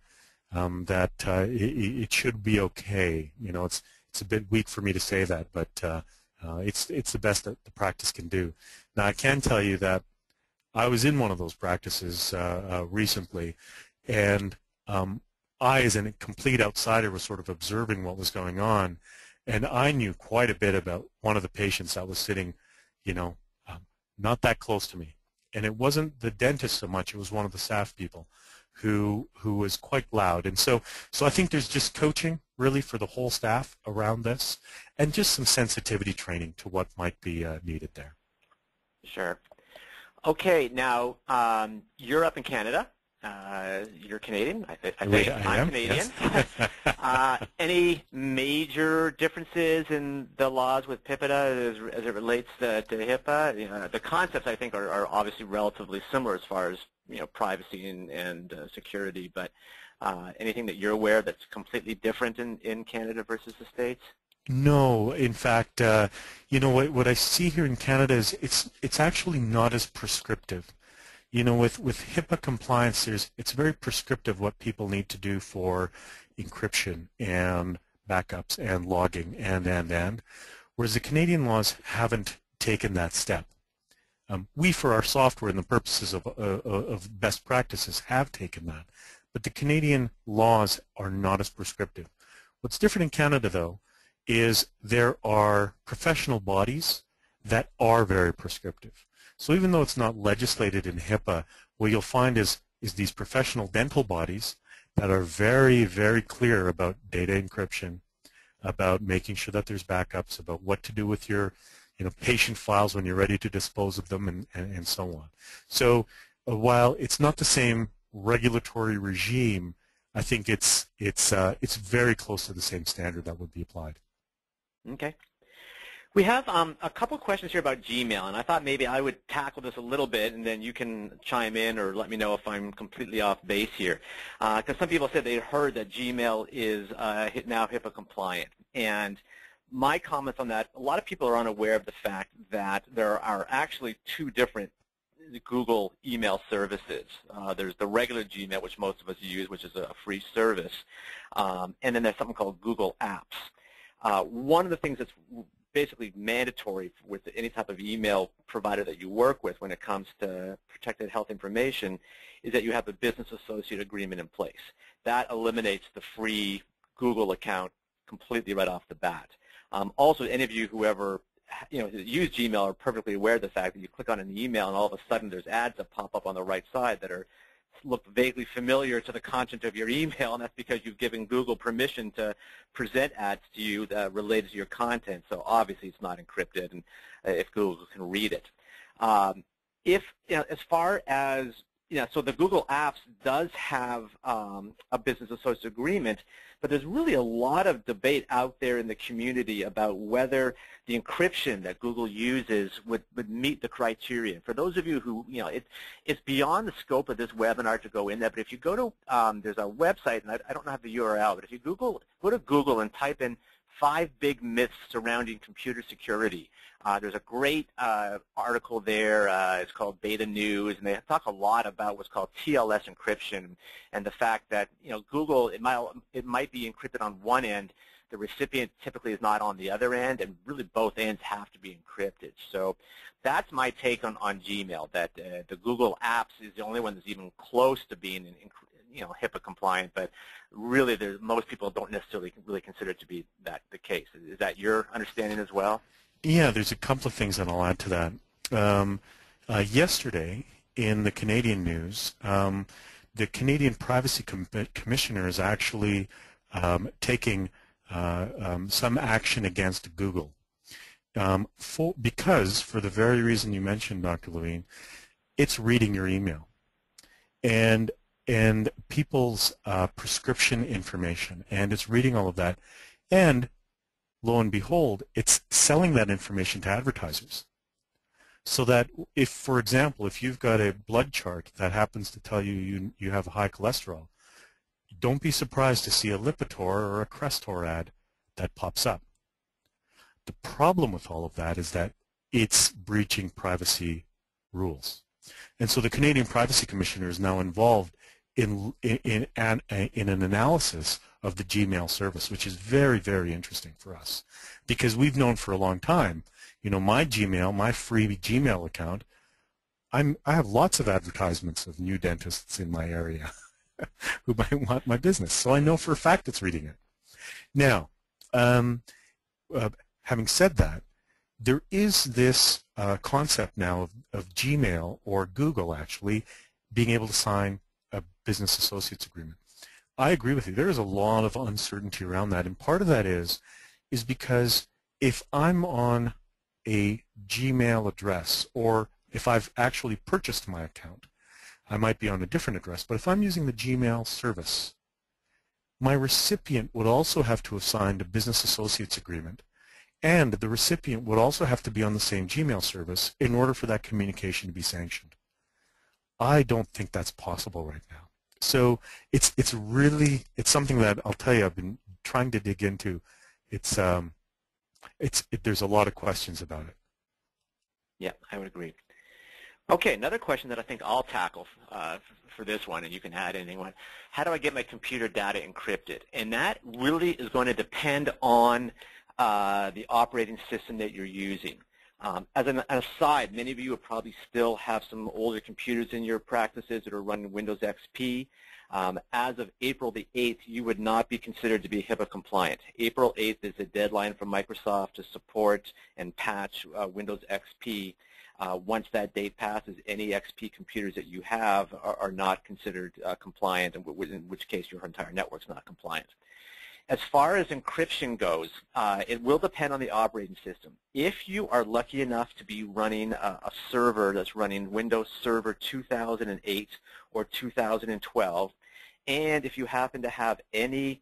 it should be okay. It's a bit weak for me to say that, but it's the best that the practice can do. Now, I can tell you that I was in one of those practices recently, and I, as a complete outsider, was sort of observing what was going on, and I knew quite a bit about one of the patients that was sitting, not that close to me. And it wasn't the dentist so much; it was one of the staff people who was quite loud. And so I think there's just coaching really for the whole staff around this, and just some sensitivity training to what might be needed there. Sure. Okay, now you're up in Canada. You're Canadian. I think I'm Canadian. Yes. Any major differences in the laws with HIPAA as it relates to HIPAA? The concepts, I think, are obviously relatively similar as far as privacy and security, but anything that you're aware of that's completely different in Canada versus the States? No, in fact, what I see here in Canada is it's actually not as prescriptive. With HIPAA compliance, it's very prescriptive what people need to do for encryption and backups and logging and. Whereas the Canadian laws haven't taken that step. We, for our software and the purposes of best practices, have taken that. But the Canadian laws are not as prescriptive. What's different in Canada, though, is there are professional bodies that are very prescriptive. So even though it's not legislated in HIPAA, what you'll find is these professional dental bodies that are very, very clear about data encryption, about making sure that there's backups, about what to do with your patient files when you're ready to dispose of them, and so on. So while it's not the same regulatory regime, I think it's very close to the same standard that would be applied. Okay. We have a couple questions here about Gmail, and I thought maybe I would tackle this a little bit, and then you can chime in or let me know if I'm completely off base here. Because some people said they heard that Gmail is now HIPAA compliant, and my comments on that, a lot of people are unaware of the fact that there are actually two different Google email services. There's the regular Gmail, which most of us use, which is a free service, and then there's something called Google Apps. One of the things that's basically mandatory with any type of email provider that you work with when it comes to protected health information is that you have a business associate agreement in place. That eliminates the free Google account completely right off the bat. Also, any of you who ever use Gmail are perfectly aware of the fact that you click on an email and all of a sudden there's ads that pop up on the right side that look vaguely familiar to the content of your email, and that's because you've given Google permission to present ads to you that related to your content. So obviously it's not encrypted, and if Google can read it. As far as so the Google Apps does have a business associate agreement, but there's really a lot of debate out there in the community about whether the encryption that Google uses would meet the criteria. For those of you who, it's beyond the scope of this webinar to go in there, but if you go to, there's a website, and I don't have the URL, but if you go to Google and type in 5 big myths surrounding computer security. There's a great article there. It's called Beta News, and they talk a lot about what's called TLS encryption and the fact that Google, it might be encrypted on one end, the recipient typically is not on the other end, and really both ends have to be encrypted. So that's my take on Gmail, that the Google Apps is the only one that's even close to being HIPAA compliant, but really most people don't necessarily really consider it to be the case. Is that your understanding as well? Yeah, there's a couple of things that I'll add to that. Yesterday, in the Canadian news, the Canadian Privacy Commissioner is actually taking some action against Google because, for the very reason you mentioned, Dr. Levine, it's reading your email. And and people's prescription information, and it's reading all of that, and lo and behold, it's selling that information to advertisers. So that if, for example, if you've got a blood chart that happens to tell you you have high cholesterol, don't be surprised to see a Lipitor or a Crestor ad that pops up. The problem with all of that is that it's breaching privacy rules. And so the Canadian Privacy Commissioner is now involved in an analysis of the Gmail service, which is very, very interesting for us, because we've known for a long time, you know, my Gmail, my free Gmail account, I have lots of advertisements of new dentists in my area who might want my business, so I know for a fact it's reading it. Now, having said that, there is this concept now of Gmail or Google actually being able to sign a business associates agreement. I agree with you. There is a lot of uncertainty around that, and part of that is because if I'm on a Gmail address, or if I've actually purchased my account, I might be on a different address, but if I'm using the Gmail service, my recipient would also have to have signed a business associates agreement, and the recipient would also have to be on the same Gmail service in order for that communication to be sanctioned. I don't think that's possible right now. So it's something that I'll tell you I've been trying to dig into. There's a lot of questions about it. Yeah, I would agree. Okay, another question that I think I'll tackle for this one, and you can add anything. How do I get my computer data encrypted? And that really is going to depend on the operating system that you're using. As an aside, many of you will probably still have some older computers in your practices that are running Windows XP. As of April the 8th, you would not be considered to be HIPAA compliant. April 8th is the deadline for Microsoft to support and patch Windows XP. Once that date passes, any XP computers that you have are not considered compliant, in which case your entire network's not compliant. As far as encryption goes, it will depend on the operating system. If you are lucky enough to be running a server that's running Windows Server 2008 or 2012, and if you happen to have any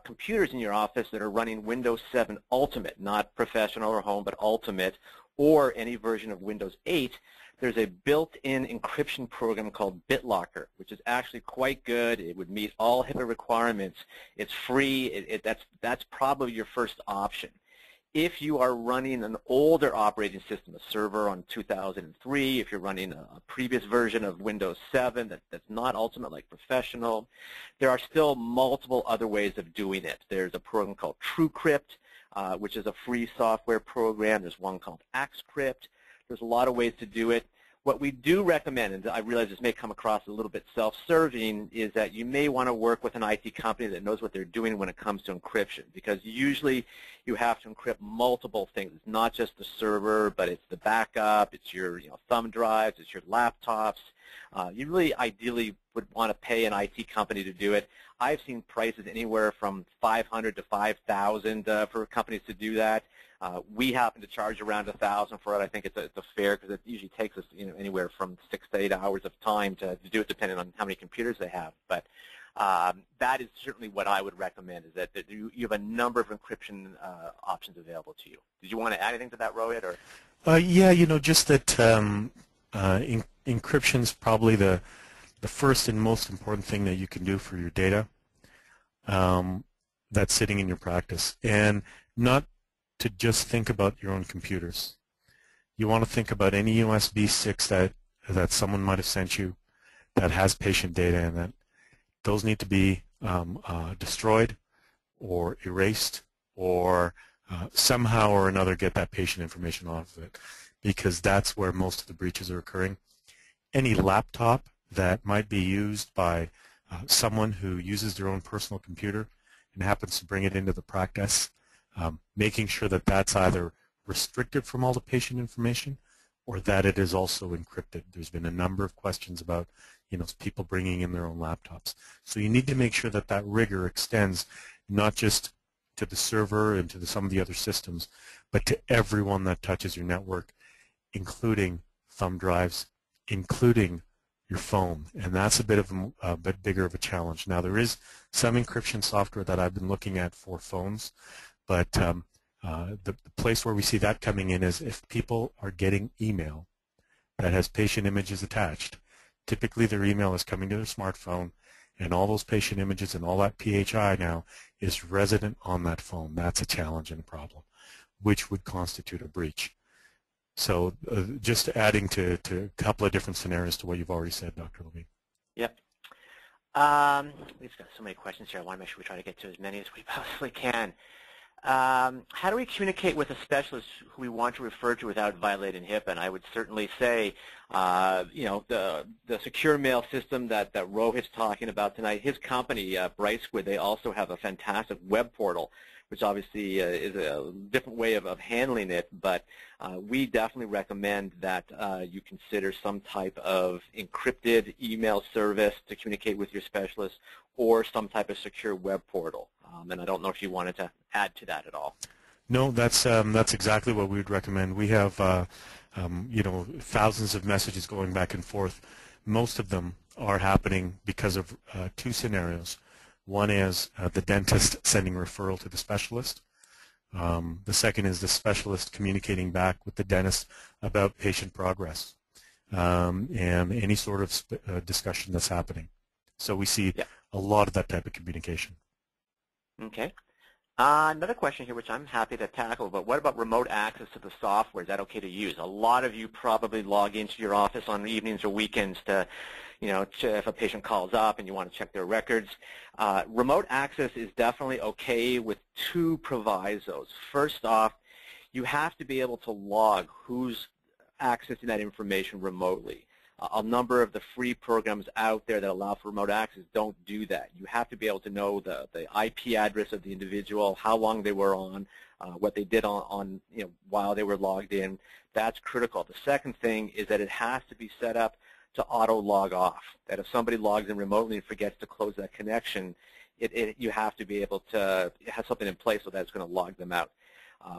computers in your office that are running Windows 7 Ultimate, not Professional or Home, but Ultimate, or any version of Windows 8, there's a built-in encryption program called BitLocker, which is actually quite good. It would meet all HIPAA requirements. It's free. That's probably your first option. If you are running an older operating system, a server on 2003, if you're running a previous version of Windows 7 that's not Ultimate like Professional, there are still multiple other ways of doing it. There's a program called TrueCrypt, which is a free software program. There's one called AxeCrypt. There's a lot of ways to do it. What we do recommend, and I realize this may come across a little bit self-serving, is that you may want to work with an IT company that knows what they're doing when it comes to encryption, because usually you have to encrypt multiple things. It's not just the server, but it's the backup, it's your thumb drives, it's your laptops. You really ideally would want to pay an IT company to do it. I've seen prices anywhere from $500 to $5,000 for companies to do that. We happen to charge around $1,000 for it. I think it's a fair, because it usually takes us anywhere from 6 to 8 hours of time to do it, depending on how many computers they have. But that is certainly what I would recommend, is that you have a number of encryption options available to you. Did you want to add anything to that, Rohit? Or? Yeah, just that encryption is probably the first and most important thing that you can do for your data that's sitting in your practice, and not to just think about your own computers. You want to think about any USB sticks that someone might have sent you that has patient data in it. Those need to be destroyed or erased, or somehow or another get that patient information off of it, because that's where most of the breaches are occurring. Any laptop that might be used by someone who uses their own personal computer and happens to bring it into the practice, making sure that that's either restricted from all the patient information or that it is also encrypted. There's been a number of questions about people bringing in their own laptops. So you need to make sure that that rigor extends not just to the server and to some of the other systems, but to everyone that touches your network, including thumb drives, including your phone, and that's a bit bigger of a challenge. Now, there is some encryption software that I've been looking at for phones, but the place where we see that coming in is if people are getting email that has patient images attached. Typically, their email is coming to their smartphone, and all those patient images and all that PHI now is resident on that phone. That's a challenge and a problem, which would constitute a breach. So just adding to a couple of different scenarios to what you've already said, Dr. Levine. Yep. We've got so many questions here. I want to make sure we try to get to as many as we possibly can. How do we communicate with a specialist who we want to refer to without violating HIPAA? And I would certainly say, the secure mail system that Rohit's talking about tonight, his company, Bright Squid, they also have a fantastic web portal, which obviously is a different way of handling it, but we definitely recommend that you consider some type of encrypted email service to communicate with your specialist or some type of secure web portal. And I don't know if you wanted to add to that at all. No, that's exactly what we would recommend. We have thousands of messages going back and forth. Most of them are happening because of two scenarios. One is the dentist sending referral to the specialist. The second is the specialist communicating back with the dentist about patient progress and any sort of discussion that's happening. So we see a lot of that type of communication. Okay. Another question here, which I'm happy to tackle, but what about remote access to the software? Is that okay to use? A lot of you probably log into your office on evenings or weekends to, if a patient calls up and you want to check their records. Remote access is definitely okay with two provisos. First off, you have to be able to log who's accessing that information remotely. A number of the free programs out there that allow for remote access don't do that. You have to be able to know the IP address of the individual, how long they were on, what they did on while they were logged in. That's critical. The second thing is that it has to be set up to auto log off. That if somebody logs in remotely and forgets to close that connection, you have to be able to have something in place so that it's going to log them out.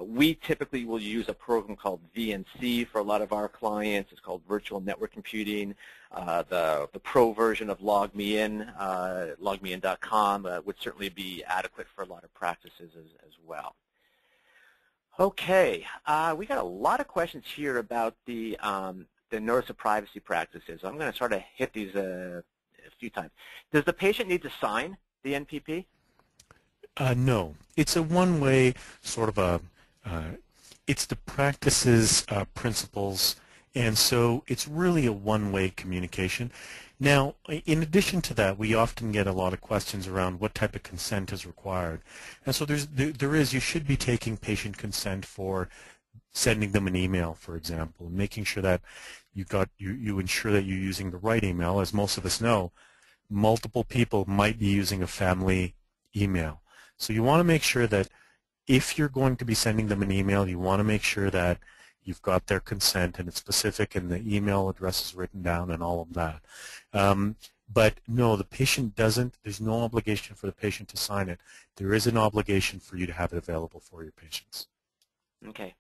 We typically will use a program called VNC for a lot of our clients. It's called Virtual Network Computing. The pro version of LogMeIn, logmein.com, would certainly be adequate for a lot of practices as well. Okay, we got a lot of questions here about the notice of privacy practices. I'm going to sort of hit these a few times. Does the patient need to sign the NPP? No, it's a one-way sort of it's the practices principles, and so it's really a one-way communication. Now, in addition to that, we often get a lot of questions around what type of consent is required, and so you should be taking patient consent for sending them an email, for example, and making sure that you ensure that you're using the right email. As most of us know, multiple people might be using a family email. So you want to make sure that if you're going to be sending them an email, you want to make sure that you've got their consent and it's specific and the email address is written down and all of that. But no, the patient doesn't, there's no obligation for the patient to sign it. There is an obligation for you to have it available for your patients. Okay.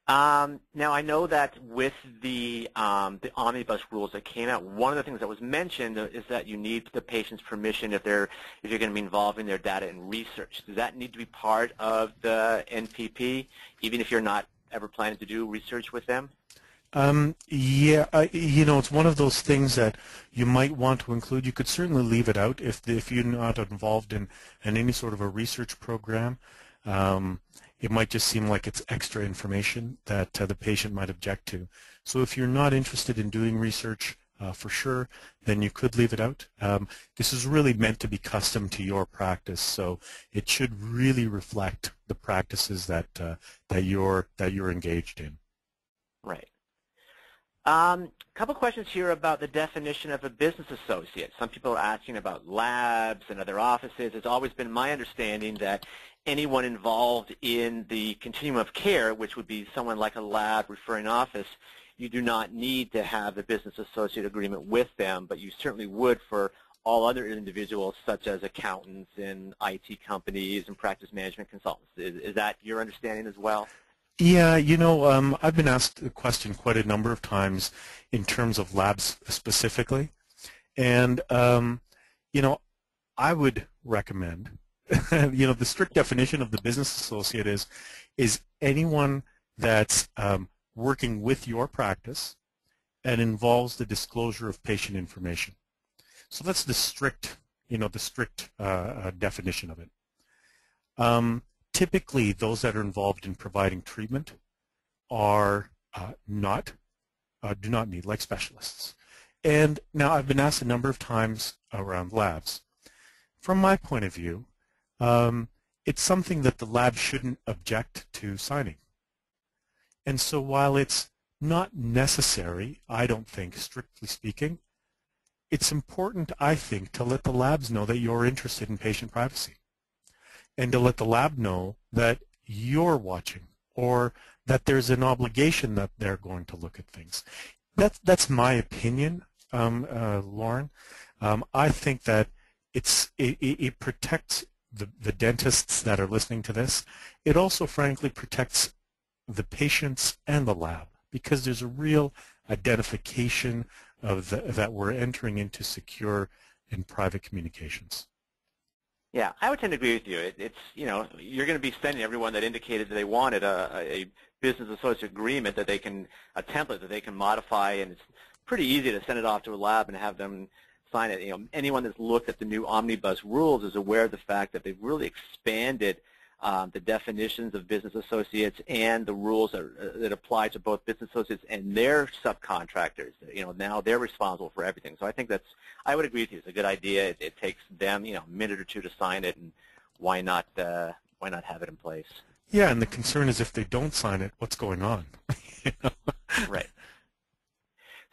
Now I know that with the Omnibus rules that came out, one of the things that was mentioned is that you need the patient's permission if you're going to be involving their data in research. Does that need to be part of the NPP, even if you're not ever planning to do research with them? Yeah, it's one of those things that you might want to include. You could certainly leave it out if you're not involved in any sort of a research program. It might just seem like it's extra information that the patient might object to. So if you're not interested in doing research for sure, then you could leave it out. This is really meant to be custom to your practice, so it should really reflect the practices that you're engaged in. Right. Couple questions here about the definition of a business associate. Some people are asking about labs and other offices. It's always been my understanding that anyone involved in the continuum of care, which would be someone like a lab referring office, you do not need to have a business associate agreement with them, but you certainly would for all other individuals such as accountants and IT companies and practice management consultants. Is that your understanding as well? Yeah, I've been asked the question quite a number of times in terms of labs specifically, and I would recommend, the strict definition of the business associate is anyone that's working with your practice and involves the disclosure of patient information. So that's the strict, definition of it. Typically, those that are involved in providing treatment are do not need, like specialists. And now I've been asked a number of times around labs. From my point of view, it's something that the lab shouldn't object to signing. And so while it's not necessary, I don't think, strictly speaking, it's important, I think, to let the labs know that you're interested in patient privacy and to let the lab know that you're watching or that there's an obligation that they're going to look at things. That's my opinion, Lauren. I think that it protects the dentists that are listening to this. It also, frankly, protects the patients and the lab because there's a real identification of that we're entering into secure and private communications. Yeah, I would tend to agree with you. It's you're going to be sending everyone that indicated that they wanted a business associate agreement that they can, a template that they can modify, and it's pretty easy to send it off to a lab and have them sign it. Anyone that's looked at the new Omnibus rules is aware of the fact that they've really expanded the definitions of business associates and the rules that apply to both business associates and their subcontractors. Now they're responsible for everything. So I think I would agree with you. It's a good idea. It takes them, a minute or two to sign it, and why not have it in place? Yeah, and the concern is if they don't sign it, what's going on? Right.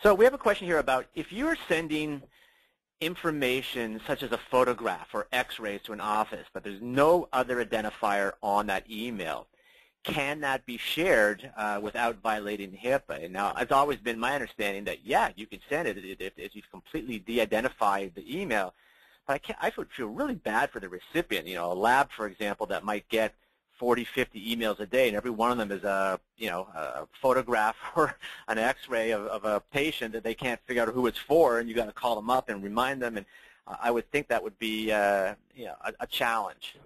So we have a question here about if you're sending information such as a photograph or x-rays to an office, but there's no other identifier on that email, can that be shared without violating HIPAA? And now, it's always been my understanding that, yeah, you can send it if you've completely de-identified the email. But I would feel really bad for the recipient. A lab, for example, that might get 40, 50 emails a day, and every one of them is a photograph or an X-ray of a patient that they can't figure out who it's for, and you got to call them up and remind them. And I would think that would be a challenge.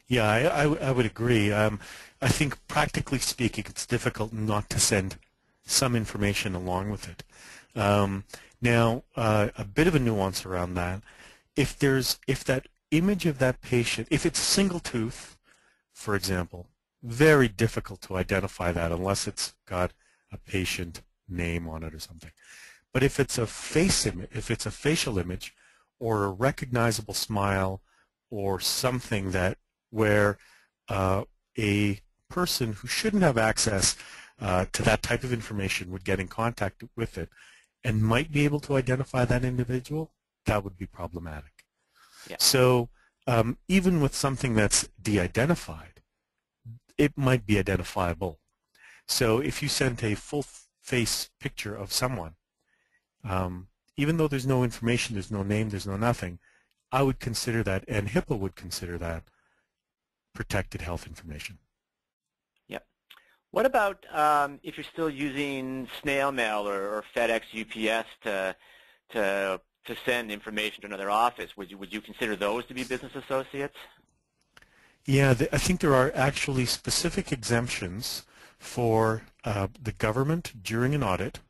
Yeah, I would agree. I think practically speaking, it's difficult not to send some information along with it. Now, a bit of a nuance around that. If that image of that patient, if it's a single tooth, for example, very difficult to identify that unless it's got a patient name on it or something. But if it's a facial image or a recognizable smile or something where a person who shouldn't have access to that type of information would get in contact with it and might be able to identify that individual, that would be problematic. Yeah. So even with something that's de-identified, it might be identifiable. So if you sent a full face picture of someone, even though there's no information, there's no name, there's no nothing, I would consider that, and HIPAA would consider that, protected health information. Yep. What about if you're still using snail mail or FedEx, UPS to send information to another office? Would you consider those to be business associates? Yeah, I think there are actually specific exemptions for the government during an audit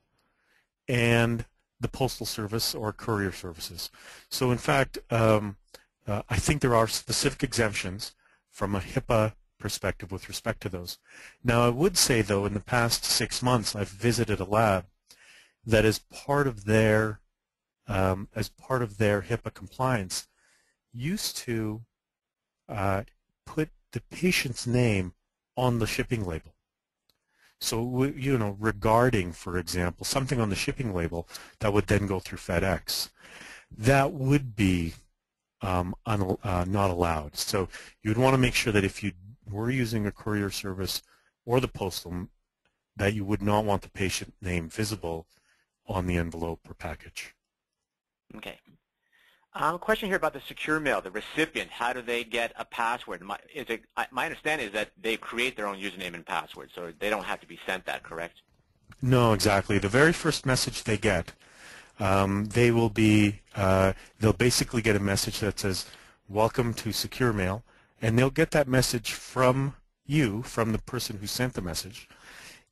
and the Postal Service or courier services. So in fact, I think there are specific exemptions from a HIPAA perspective with respect to those. Now I would say though, in the past 6 months I've visited a lab that as part of their HIPAA compliance used to put the patient's name on the shipping label. So, regarding, for example, something on the shipping label that would then go through FedEx, that would be not allowed. So you'd want to make sure that if you were using a courier service or the postal, that you would not want the patient name visible on the envelope or package. Okay. Question here about the secure mail, the recipient. How do they get a password? My understanding is that they create their own username and password, so they don't have to be sent that, correct? No, exactly. The very first message they get, they'll basically get a message that says, "Welcome to Secure Mail," and they'll get that message from you, from the person who sent the message.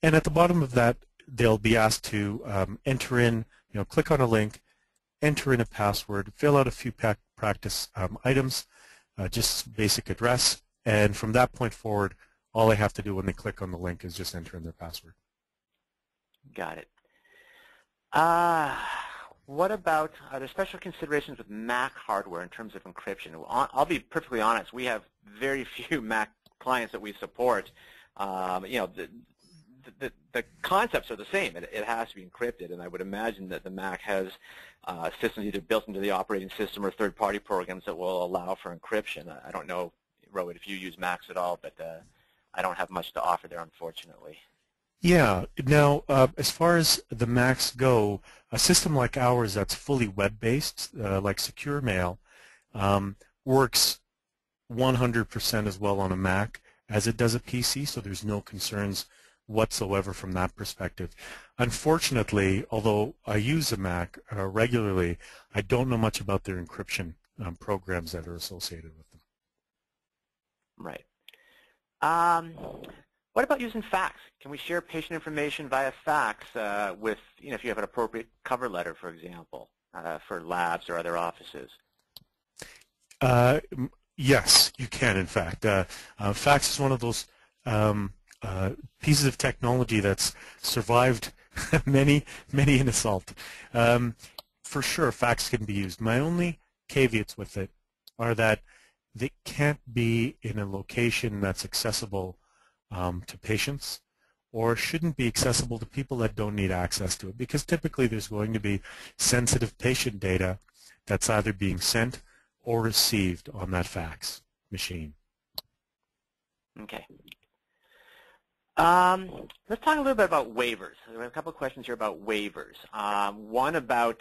And at the bottom of that, they'll be asked to enter in, click on a link, enter in a password, fill out a few practice items, just basic address, and from that point forward, all they have to do when they click on the link is just enter in their password. Got it. What about, are there special considerations with Mac hardware in terms of encryption? I'll be perfectly honest, we have very few Mac clients that we support. The concepts are the same. It has to be encrypted, and I would imagine that the Mac has systems either built into the operating system or third-party programs that will allow for encryption. I don't know, Rohit, if you use Macs at all, but I don't have much to offer there, unfortunately. Yeah. Now, as far as the Macs go, a system like ours that's fully web-based, like Secure Mail, works 100% as well on a Mac as it does a PC, so there's no concerns whatsoever from that perspective. Unfortunately, although I use a Mac regularly, I don't know much about their encryption programs that are associated with them. Right. What about using fax? Can we share patient information via fax with, if you have an appropriate cover letter, for example, for labs or other offices? Yes, you can, in fact. Fax is one of those pieces of technology that's survived many an assault. For sure, fax can be used. My only caveats with it are that they can't be in a location that's accessible to patients, or shouldn't be accessible to people that don't need access to it, because typically there's going to be sensitive patient data that's either being sent or received on that fax machine. Okay. Let's talk a little bit about waivers. There are a couple of questions here about waivers. One about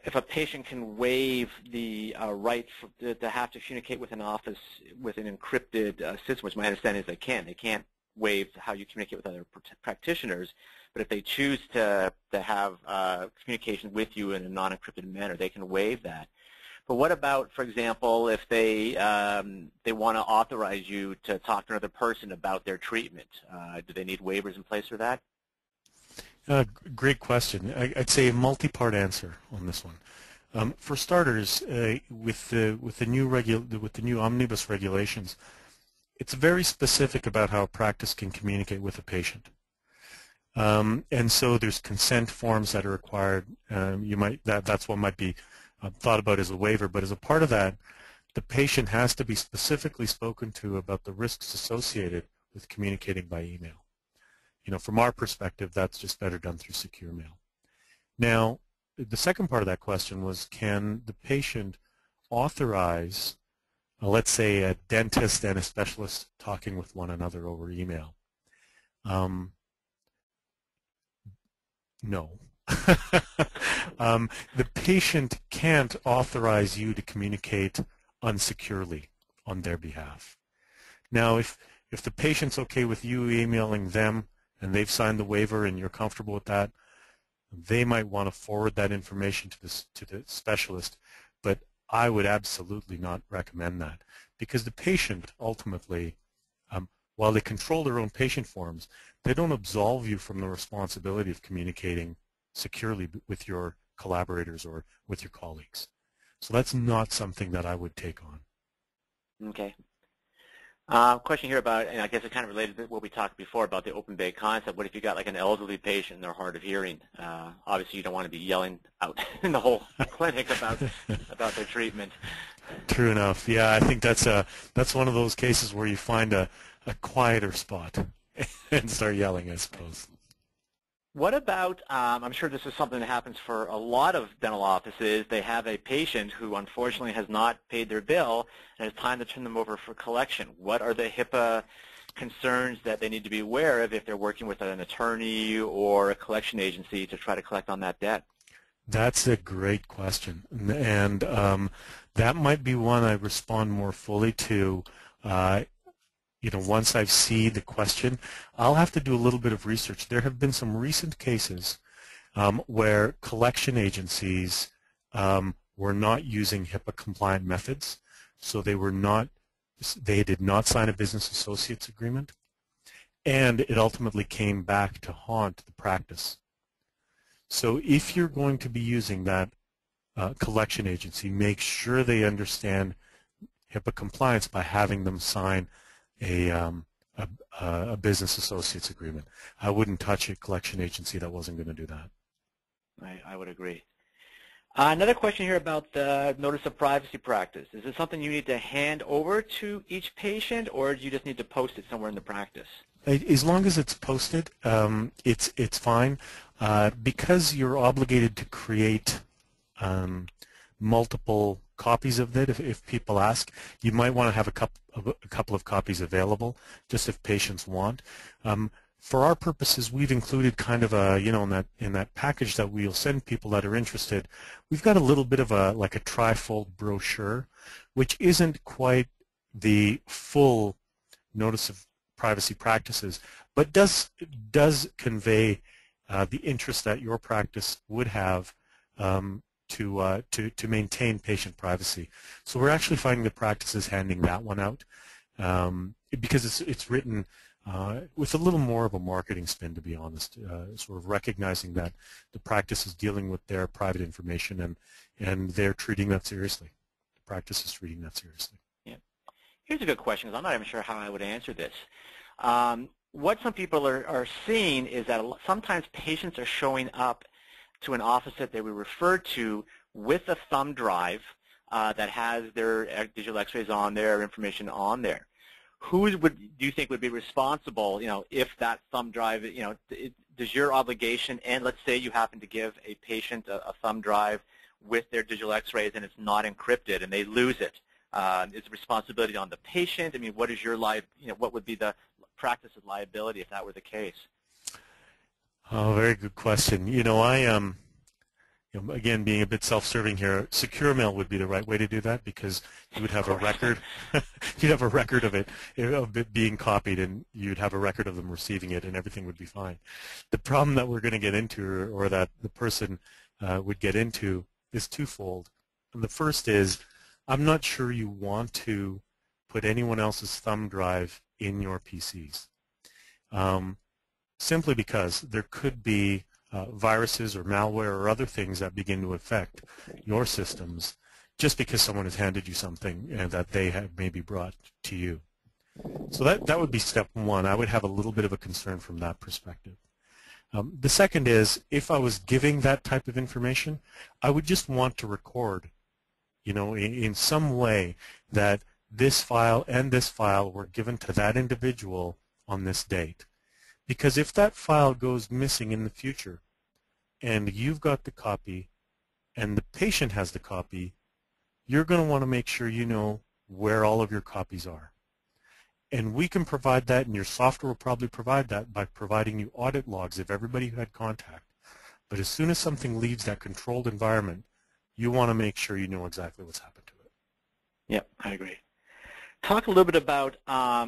if a patient can waive the right to have to communicate with an office with an encrypted system, which my understanding is they can. They can't waive how you communicate with other practitioners, but if they choose to have communication with you in a non-encrypted manner, they can waive that. But what about, for example, if they want to authorize you to talk to another person about their treatment? Do they need waivers in place for that? Great question. I'd say a multi-part answer on this one. For starters, with the new Omnibus regulations, it's very specific about how a practice can communicate with a patient. And so there's consent forms that are required. That's what might be thought about as a waiver, but as a part of that, the patient has to be specifically spoken to about the risks associated with communicating by email. From our perspective, that's just better done through Secure Mail. Now, the second part of that question was, can the patient authorize, let's say, a dentist and a specialist talking with one another over email? No. The patient can't authorize you to communicate unsecurely on their behalf. Now, if the patient's okay with you emailing them and they've signed the waiver and you're comfortable with that, they might want to forward that information to the specialist, but I would absolutely not recommend that, because the patient ultimately, while they control their own patient forms, they don't absolve you from the responsibility of communicating securely with your collaborators or with your colleagues. So that's not something that I would take on. Okay. Question here about, and I guess it kind of related to what we talked before about the open bay concept. What if you got like an elderly patient and they're hard of hearing? Obviously, you don't want to be yelling out in the whole clinic about their treatment. True enough. Yeah, I think that's one of those cases where you find a quieter spot and start yelling, I suppose. What about, I'm sure this is something that happens for a lot of dental offices. They have a patient who unfortunately has not paid their bill, and it's time to turn them over for collection. What are the HIPAA concerns that they need to be aware of if they're working with an attorney or a collection agency to try to collect on that debt? That's a great question, and that might be one I respond more fully to. Once I see the question, I'll have to do a little bit of research. There have been some recent cases where collection agencies were not using HIPAA compliant methods, so they did not sign a business associates agreement, and it ultimately came back to haunt the practice. So if you're going to be using that collection agency, make sure they understand HIPAA compliance by having them sign a business associates agreement. I wouldn't touch a collection agency that wasn't going to do that. I would agree. Another question here about the notice of privacy practice. Is this something you need to hand over to each patient, or do you just need to post it somewhere in the practice? As long as it's posted, it's fine. Because you're obligated to create multiple copies of it, if people ask, you might want to have a couple of copies available, just if patients want. For our purposes, we've included kind of a, in that package that we'll send people that are interested, we've got a little bit of like a trifold brochure, which isn't quite the full notice of privacy practices, but does convey the interest that your practice would have to maintain patient privacy. So we're actually finding the practices handing that one out because it's written with a little more of a marketing spin, to be honest, sort of recognizing that the practice is dealing with their private information and they're treating that seriously. The practice is treating that seriously. Yeah. Here's a good question, because I'm not even sure how I would answer this. What some people are seeing is that sometimes patients are showing up to an office that they were referred to with a thumb drive that has their digital x-rays on there, information on there. Who do you think would be responsible, if that thumb drive, does your obligation end? Let's say you happen to give a patient a thumb drive with their digital x-rays and it's not encrypted and they lose it. Is the responsibility on the patient? I mean, what is your what would be the practice of liability if that were the case? Oh, very good question. Again, being a bit self-serving here, secure mail would be the right way to do that, because you would have a record. You'd have a record of it being copied, and you'd have a record of them receiving it, and everything would be fine. The problem that we're going to get into, or that the person would get into, is twofold. And the first is, I'm not sure you want to put anyone else's thumb drive in your PCs, simply because there could be viruses or malware or other things that begin to affect your systems just because someone has handed you something that they have maybe brought to you. So that would be step one. I would have a little bit of a concern from that perspective. The second is, if I was giving that type of information, I would just want to record, in some way that this file and this file were given to that individual on this date. Because if that file goes missing in the future and you've got the copy and the patient has the copy, you're going to want to make sure you know where all of your copies are. And we can provide that, and your software will probably provide that by providing you audit logs of everybody who had contact. But as soon as something leaves that controlled environment, you want to make sure you know exactly what's happened to it. Yep, I agree. Talk a little bit about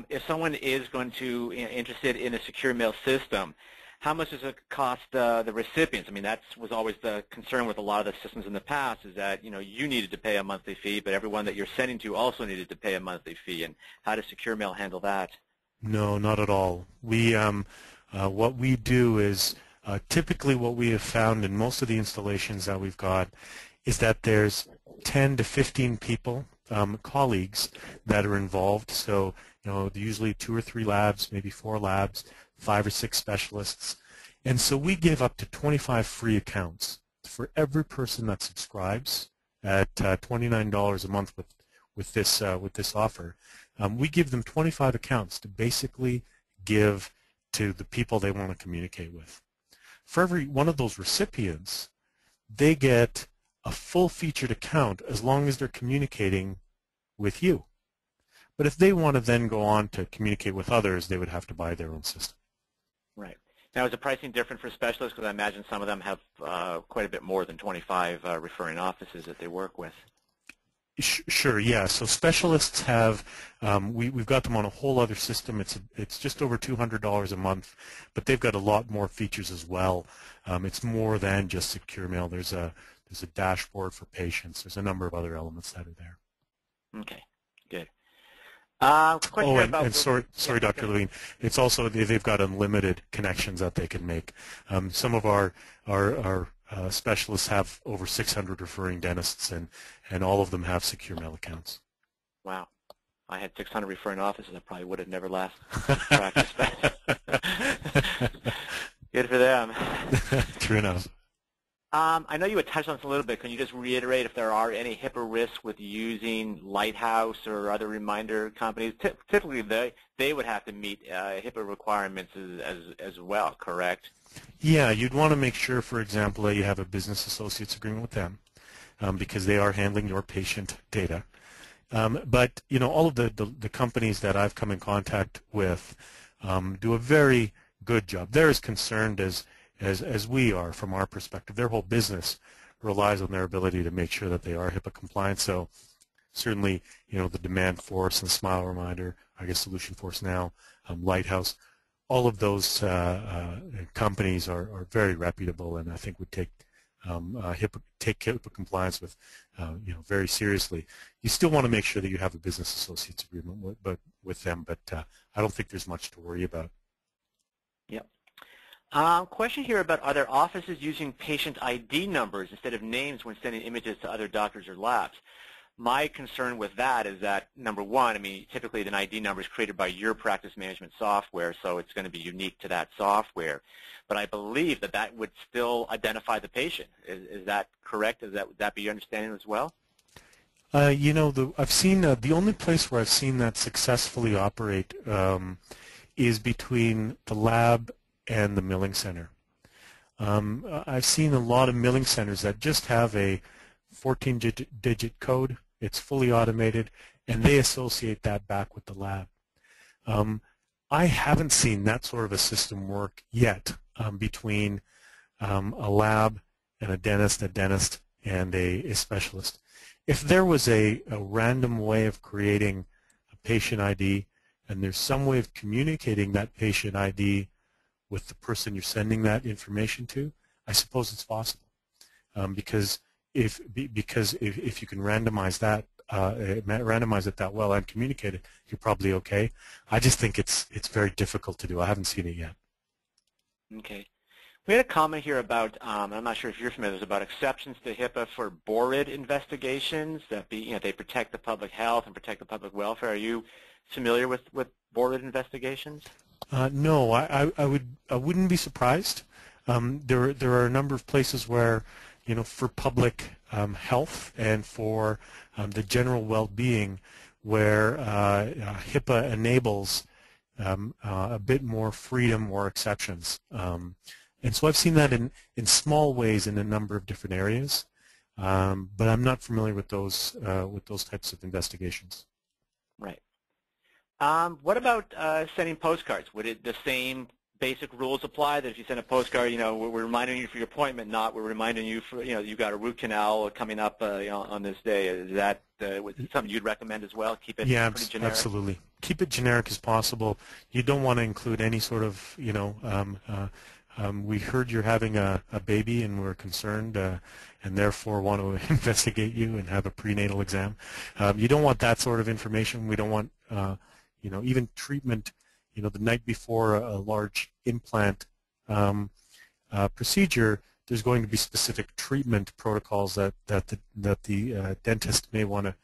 if someone is going to interested in a secure mail system, how much does it cost the recipients? I mean, that was always the concern with a lot of the systems in the past, is that you needed to pay a monthly fee, but everyone that you're sending to also needed to pay a monthly fee. And how does secure mail handle that? No, not at all. We what we do is typically what we have found in most of the installations that we've got is that there's 10 to 15 people, colleagues, that are involved. So, usually 2 or 3 labs, maybe 4 labs, 5 or 6 specialists. And so we give up to 25 free accounts for every person that subscribes at $29 a month with this offer. We give them 25 accounts to basically give to the people they want to communicate with. For every one of those recipients, they get a full-featured account as long as they're communicating with you. But if they want to then go on to communicate with others, they would have to buy their own system. Right. Now, is the pricing different for specialists? Because I imagine some of them have quite a bit more than 25 referring offices that they work with. Sure, yeah. So specialists have, we've got them on a whole other system. It's just over $200 a month, but they've got a lot more features as well. It's more than just secure mail. There's a dashboard for patients. There's a number of other elements that are there. Okay, good. Sorry, Dr. Levine. It's also they've got unlimited connections that they can make. Some of our specialists have over 600 referring dentists, and all of them have secure mail accounts. Wow. I had 600 referring offices. I probably would have never last practiced. Good for them. True enough. I know you had touched on this a little bit. Can you just reiterate if there are any HIPAA risks with using Lighthouse or other reminder companies? Typically, they would have to meet HIPAA requirements as well, correct? Yeah, you'd want to make sure, for example, that you have a business associates agreement with them because they are handling your patient data. But, you know, all of the companies that I've come in contact with do a very good job. They're as concerned as we are from our perspective. Their whole business relies on their ability to make sure that they are HIPAA compliant. So certainly, you know, the Demand Force and Smile Reminder, I guess Solution Force now, Lighthouse, all of those companies are very reputable, and I think would take HIPAA compliance with very seriously. You still want to make sure that you have a business associates agreement with them, but I don't think there's much to worry about. Yep. Question here about, are there offices using patient ID numbers instead of names when sending images to other doctors or labs? My concern with that is that, number one, I mean, typically an ID number is created by your practice management software, so it's going to be unique to that software. But I believe that that would still identify the patient. Is that correct? Would that be your understanding as well? I've seen the only place where I've seen that successfully operate is between the lab and the milling center. I've seen a lot of milling centers that just have a 14-digit code. It's fully automated, and they associate that back with the lab. I haven't seen that sort of a system work yet between a lab and a dentist and a specialist. If there was a random way of creating a patient ID, and there's some way of communicating that patient ID with the person you're sending that information to, I suppose it's possible. Because if you can randomize it that well and communicate it, you're probably okay. I just think it's very difficult to do. I haven't seen it yet. Okay. We had a comment here about, I'm not sure if you're familiar with this, about exceptions to HIPAA for BORID investigations that they protect the public health and protect the public welfare. Are you familiar with BORID investigations? No, I wouldn't be surprised. There are a number of places where, for public health and for the general well-being, where HIPAA enables a bit more freedom or exceptions. And so I've seen that in small ways in a number of different areas, but I'm not familiar with those types of investigations. Right. What about sending postcards? Would the same basic rules apply, that if you send a postcard, we're reminding you for your appointment, not we're reminding you for, you've got a root canal coming up on this day? Is that something you'd recommend as well? Keep it pretty generic? Absolutely. Keep it generic as possible. You don't want to include any sort of, we heard you're having a baby and we're concerned and therefore want to investigate you and have a prenatal exam. You don't want that sort of information. We don't want, even treatment, the night before a large implant procedure, there's going to be specific treatment protocols that the dentist may want to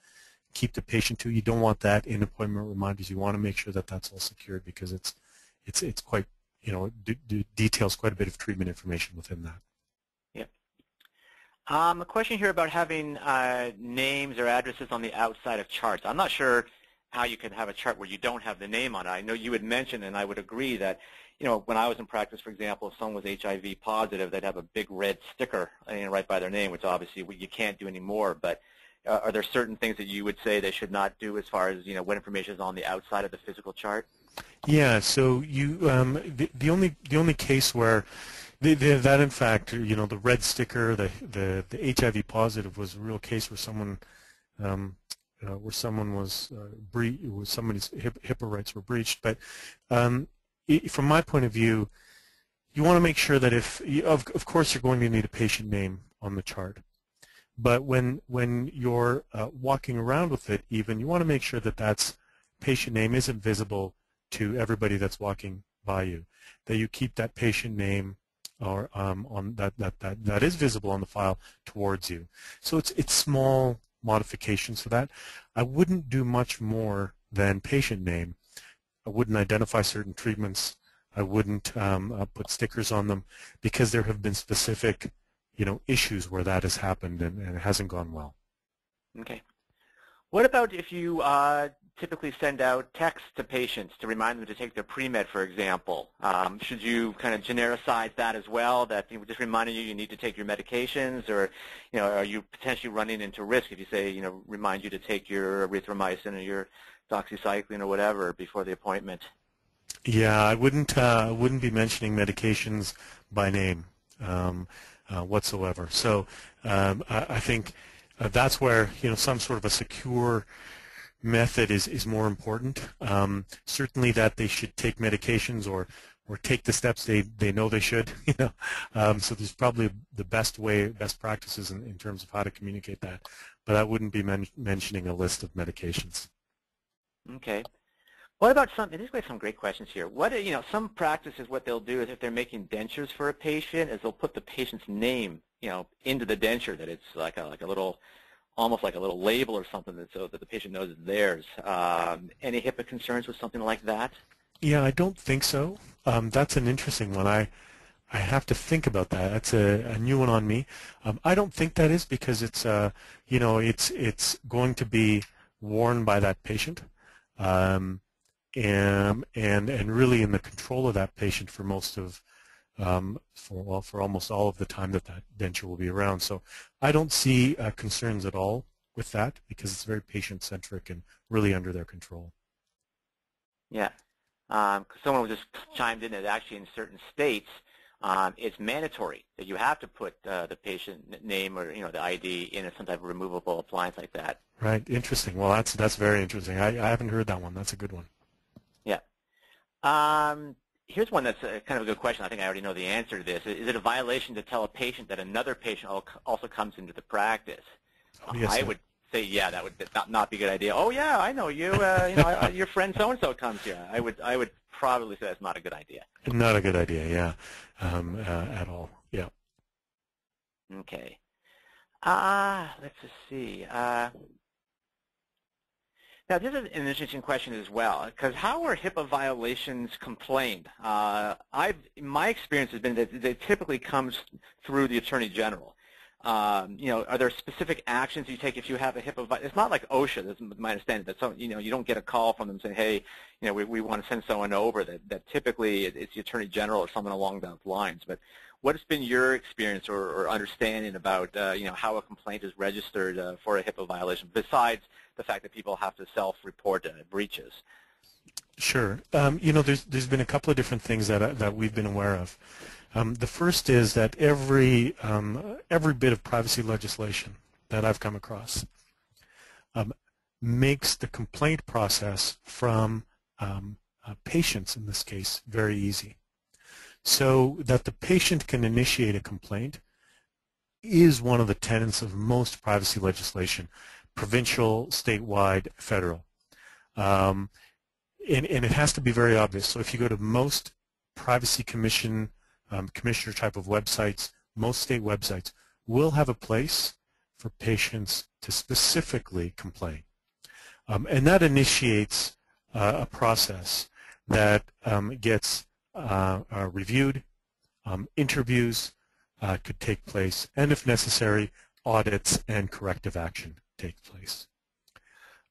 keep the patient to. You don't want that in appointment reminders. You want to make sure that that's all secured because it's quite, details quite a bit of treatment information within that. Yeah. A question here about having names or addresses on the outside of charts. I'm not sure how you can have a chart where you don't have the name on it. I know you had mentioned, and I would agree that, when I was in practice, for example, if someone was HIV positive, they'd have a big red sticker right by their name, which obviously you can't do anymore. But are there certain things that you would say they should not do as far as, what information is on the outside of the physical chart? Yeah, so you the only case where that in fact, you know, the red sticker, the HIV positive was a real case where someone was where somebody's HIPAA rights were breached. But from my point of view, you want to make sure that of course you're going to need a patient name on the chart, but when you're walking around with it, even you want to make sure that that's patient name isn't visible to everybody that's walking by you, that you keep that patient name or on that is visible on the file towards you. So it's small modifications for that. I wouldn't do much more than patient name. I wouldn't identify certain treatments. I wouldn't put stickers on them, because there have been specific, you know, issues where that has happened and it hasn't gone well. Okay. What about if you typically send out texts to patients to remind them to take their pre-med, for example? Should you kind of genericize that as well, that just reminding you need to take your medications, or, you know, are you potentially running into risk if you say, you know, remind you to take your erythromycin or your doxycycline or whatever before the appointment? Yeah, I wouldn't be mentioning medications by name whatsoever. So I think that's where, you know, some sort of a secure method is more important. Certainly that they should take medications or take the steps they know they should. You know, so there's probably the best practices in terms of how to communicate that. But I wouldn't be mentioning a list of medications. Okay. What about these are some great questions here. What, you know, some practices, what they'll do is if they're making dentures for a patient, is they'll put the patient's name, you know, into the denture, that it's like a little, almost like a little label or something, so that the patient knows it's theirs. Any HIPAA concerns with something like that? Yeah, I don't think so. That's an interesting one. I have to think about that. That's a new one on me. I don't think that is, because it's you know, it's going to be worn by that patient. And really in the control of that patient for most of, for almost all of the time that denture will be around. So I don't see concerns at all with that, because it's very patient-centric and really under their control. Yeah. Someone just chimed in that actually in certain states, it's mandatory that you have to put the patient name or, you know, the ID in some type of removable appliance like that. Right. Interesting. Well, that's very interesting. I haven't heard that one. That's a good one. Yeah. Here's one that's kind of a good question. I think I already know the answer to this. Is it a violation to tell a patient that another patient also comes into the practice? Oh, yes, I would say, yeah, that would not be a good idea. Oh, yeah, I know you. You know, your friend so-and-so comes here. I would probably say that's not a good idea. Not a good idea, yeah, at all. Yeah. Okay. Let's just see. Now, this is an interesting question as well, because how are HIPAA violations complained? My experience has been that it typically comes through the Attorney General. You know, are there specific actions you take if you have a HIPAA violation? It's not like OSHA, that's my understanding, that you know, you don't get a call from them saying, hey, you know, we want to send someone over. That typically it's the Attorney General or someone along those lines. But what has been your experience or understanding about you know, how a complaint is registered for a HIPAA violation, besides the fact that people have to self-report breaches? Sure. You know, there's been a couple of different things that we've been aware of. The first is that every bit of privacy legislation that I've come across makes the complaint process from patients, in this case, very easy. So that the patient can initiate a complaint is one of the tenets of most privacy legislation, provincial, statewide, federal. And it has to be very obvious. So if you go to most privacy commissioner type of websites, most state websites will have a place for patients to specifically complain. And that initiates a process that gets reviewed, interviews could take place, and if necessary, audits and corrective action take place.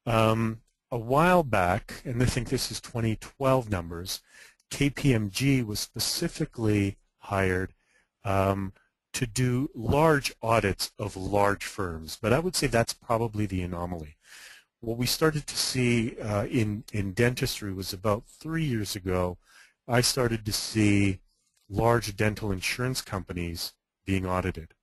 A while back, and I think this is 2012 numbers, KPMG was specifically hired to do large audits of large firms, but I would say that's probably the anomaly. what we started to see in dentistry was about 3 years ago. I started to see large dental insurance companies being audited.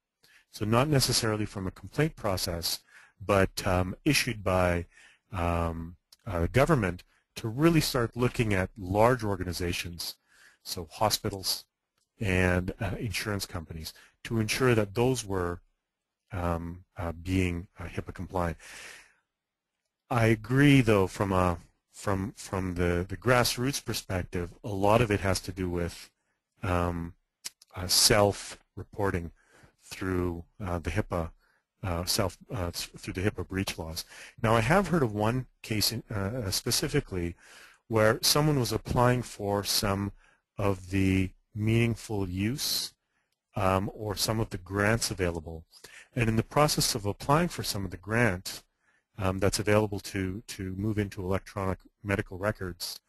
So not necessarily from a complaint process, but issued by government to really start looking at large organizations, so hospitals and insurance companies, to ensure that those were being HIPAA compliant. I agree, though, from the grassroots perspective, a lot of it has to do with self-reporting through the HIPAA through the HIPAA breach laws. Now, I have heard of one case specifically where someone was applying for some of the meaningful use or some of the grants available, and in the process of applying for some of the grant that's available to move into electronic medical records,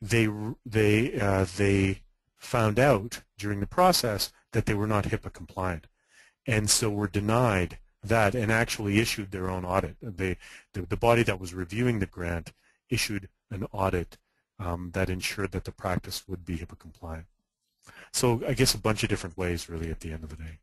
they found out during the process that they were not HIPAA compliant, and so were denied that and actually issued their own audit. The body that was reviewing the grant issued an audit that ensured that the practice would be HIPAA compliant. So I guess a bunch of different ways, really, at the end of the day.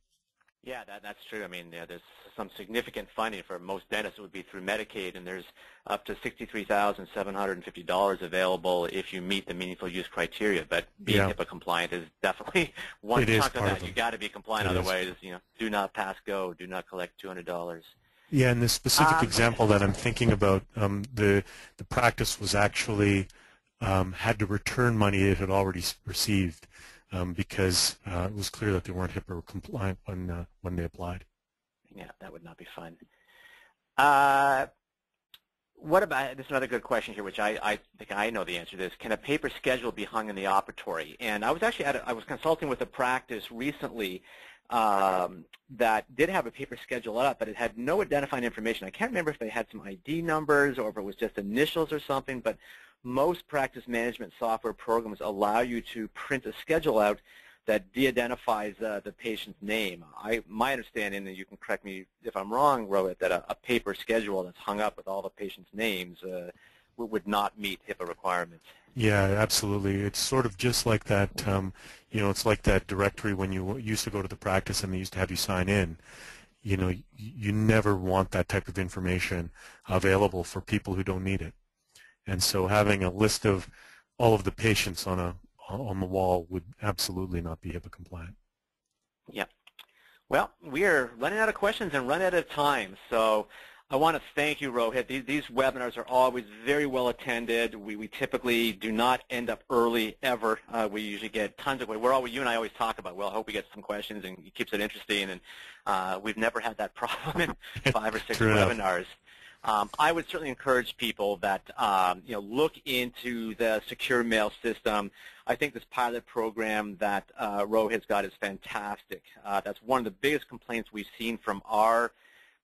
Yeah, that's true. I mean, there's some significant funding for most dentists. It would be through Medicaid, and there's up to $63,750 available if you meet the meaningful use criteria. But being HIPAA compliant is definitely one chunk of that. You got to be compliant, otherwise, do not pass go, do not collect $200. Yeah, and the specific example that I'm thinking about, the practice was actually had to return money it had already received. Because it was clear that they weren't HIPAA compliant when they applied. Yeah, that would not be fun. What about, this is another good question here, which I think I know the answer to this. Can a paper schedule be hung in the operatory? And I was actually I was consulting with a practice recently that did have a paper schedule up, but it had no identifying information. I can't remember if they had some ID numbers or if it was just initials or something, but most practice management software programs allow you to print a schedule out that de-identifies the patient's name. My understanding, and you can correct me if I'm wrong, Rohit, that a paper schedule that's hung up with all the patient's names would not meet HIPAA requirements. Yeah, absolutely. It's sort of just like that, it's like that directory when you used to go to the practice and they used to have you sign in. You never want that type of information available for people who don't need it. And so having a list of all of the patients on the wall would absolutely not be HIPAA compliant. Yeah. Well, we are running out of questions and running out of time. So I want to thank you, Rohit. These webinars are always very well attended. We typically do not end up early ever. We usually get tons of, you and I always talk about, well, I hope we get some questions and it keeps it interesting. And we've never had that problem in 5 or 6 webinars. I would certainly encourage people that look into the secure mail system. I think this pilot program that Rohit's got is fantastic. That's one of the biggest complaints we've seen from our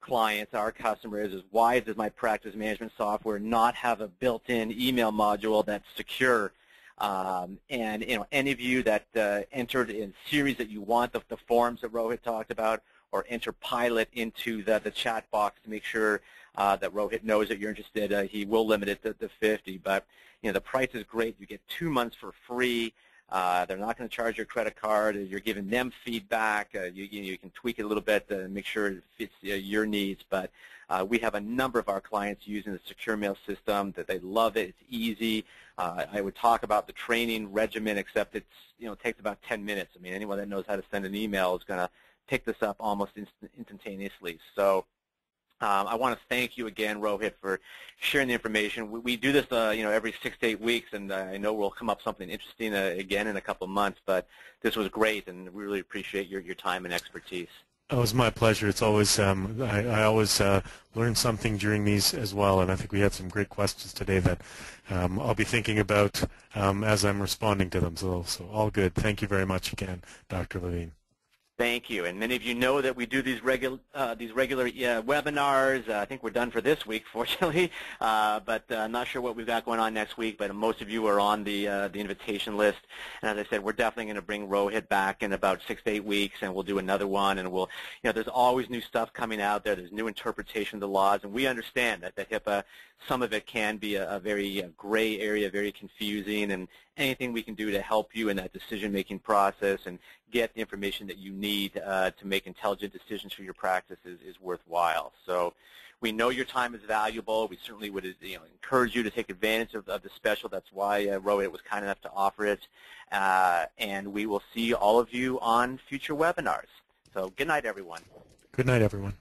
clients, our customers, is why does my practice management software not have a built-in email module that's secure? And any of you that entered in series that you want, the forms that Rohit talked about, or enter pilot into the chat box to make sure that Rohit knows that you're interested. He will limit it to 50, but the price is great. You get 2 months for free. They're not going to charge your credit card. You're giving them feedback. You can tweak it a little bit to make sure it fits your needs. But we have a number of our clients using the secure mail system that they love it. It's easy. I would talk about the training regimen, except it takes about 10 minutes. I mean, anyone that knows how to send an email is going to pick this up almost instantaneously. So I want to thank you again, Rohit, for sharing the information. We do this, every 6 to 8 weeks, and I know we'll come up something interesting again in a couple of months. But this was great, and we really appreciate your time and expertise. Oh, it was my pleasure. It's always I always learn something during these as well, and I think we had some great questions today that I'll be thinking about as I'm responding to them. So all good. Thank you very much again, Dr. Levine. Thank you. And many of you know that we do these regular webinars. I think we're done for this week, fortunately, but I'm not sure what we've got going on next week. But most of you are on the invitation list. And as I said, we're definitely going to bring Rohit back in about 6 to 8 weeks, and we'll do another one. And we'll, there's always new stuff coming out there. There's new interpretation of the laws, and we understand that the HIPAA, some of it can be a very gray area, very confusing, and anything we can do to help you in that decision-making process and get the information that you need to make intelligent decisions for your practice is worthwhile. So we know your time is valuable. We certainly would encourage you to take advantage of the special. That's why Rohit was kind enough to offer it. And we will see all of you on future webinars. So good night, everyone. Good night, everyone.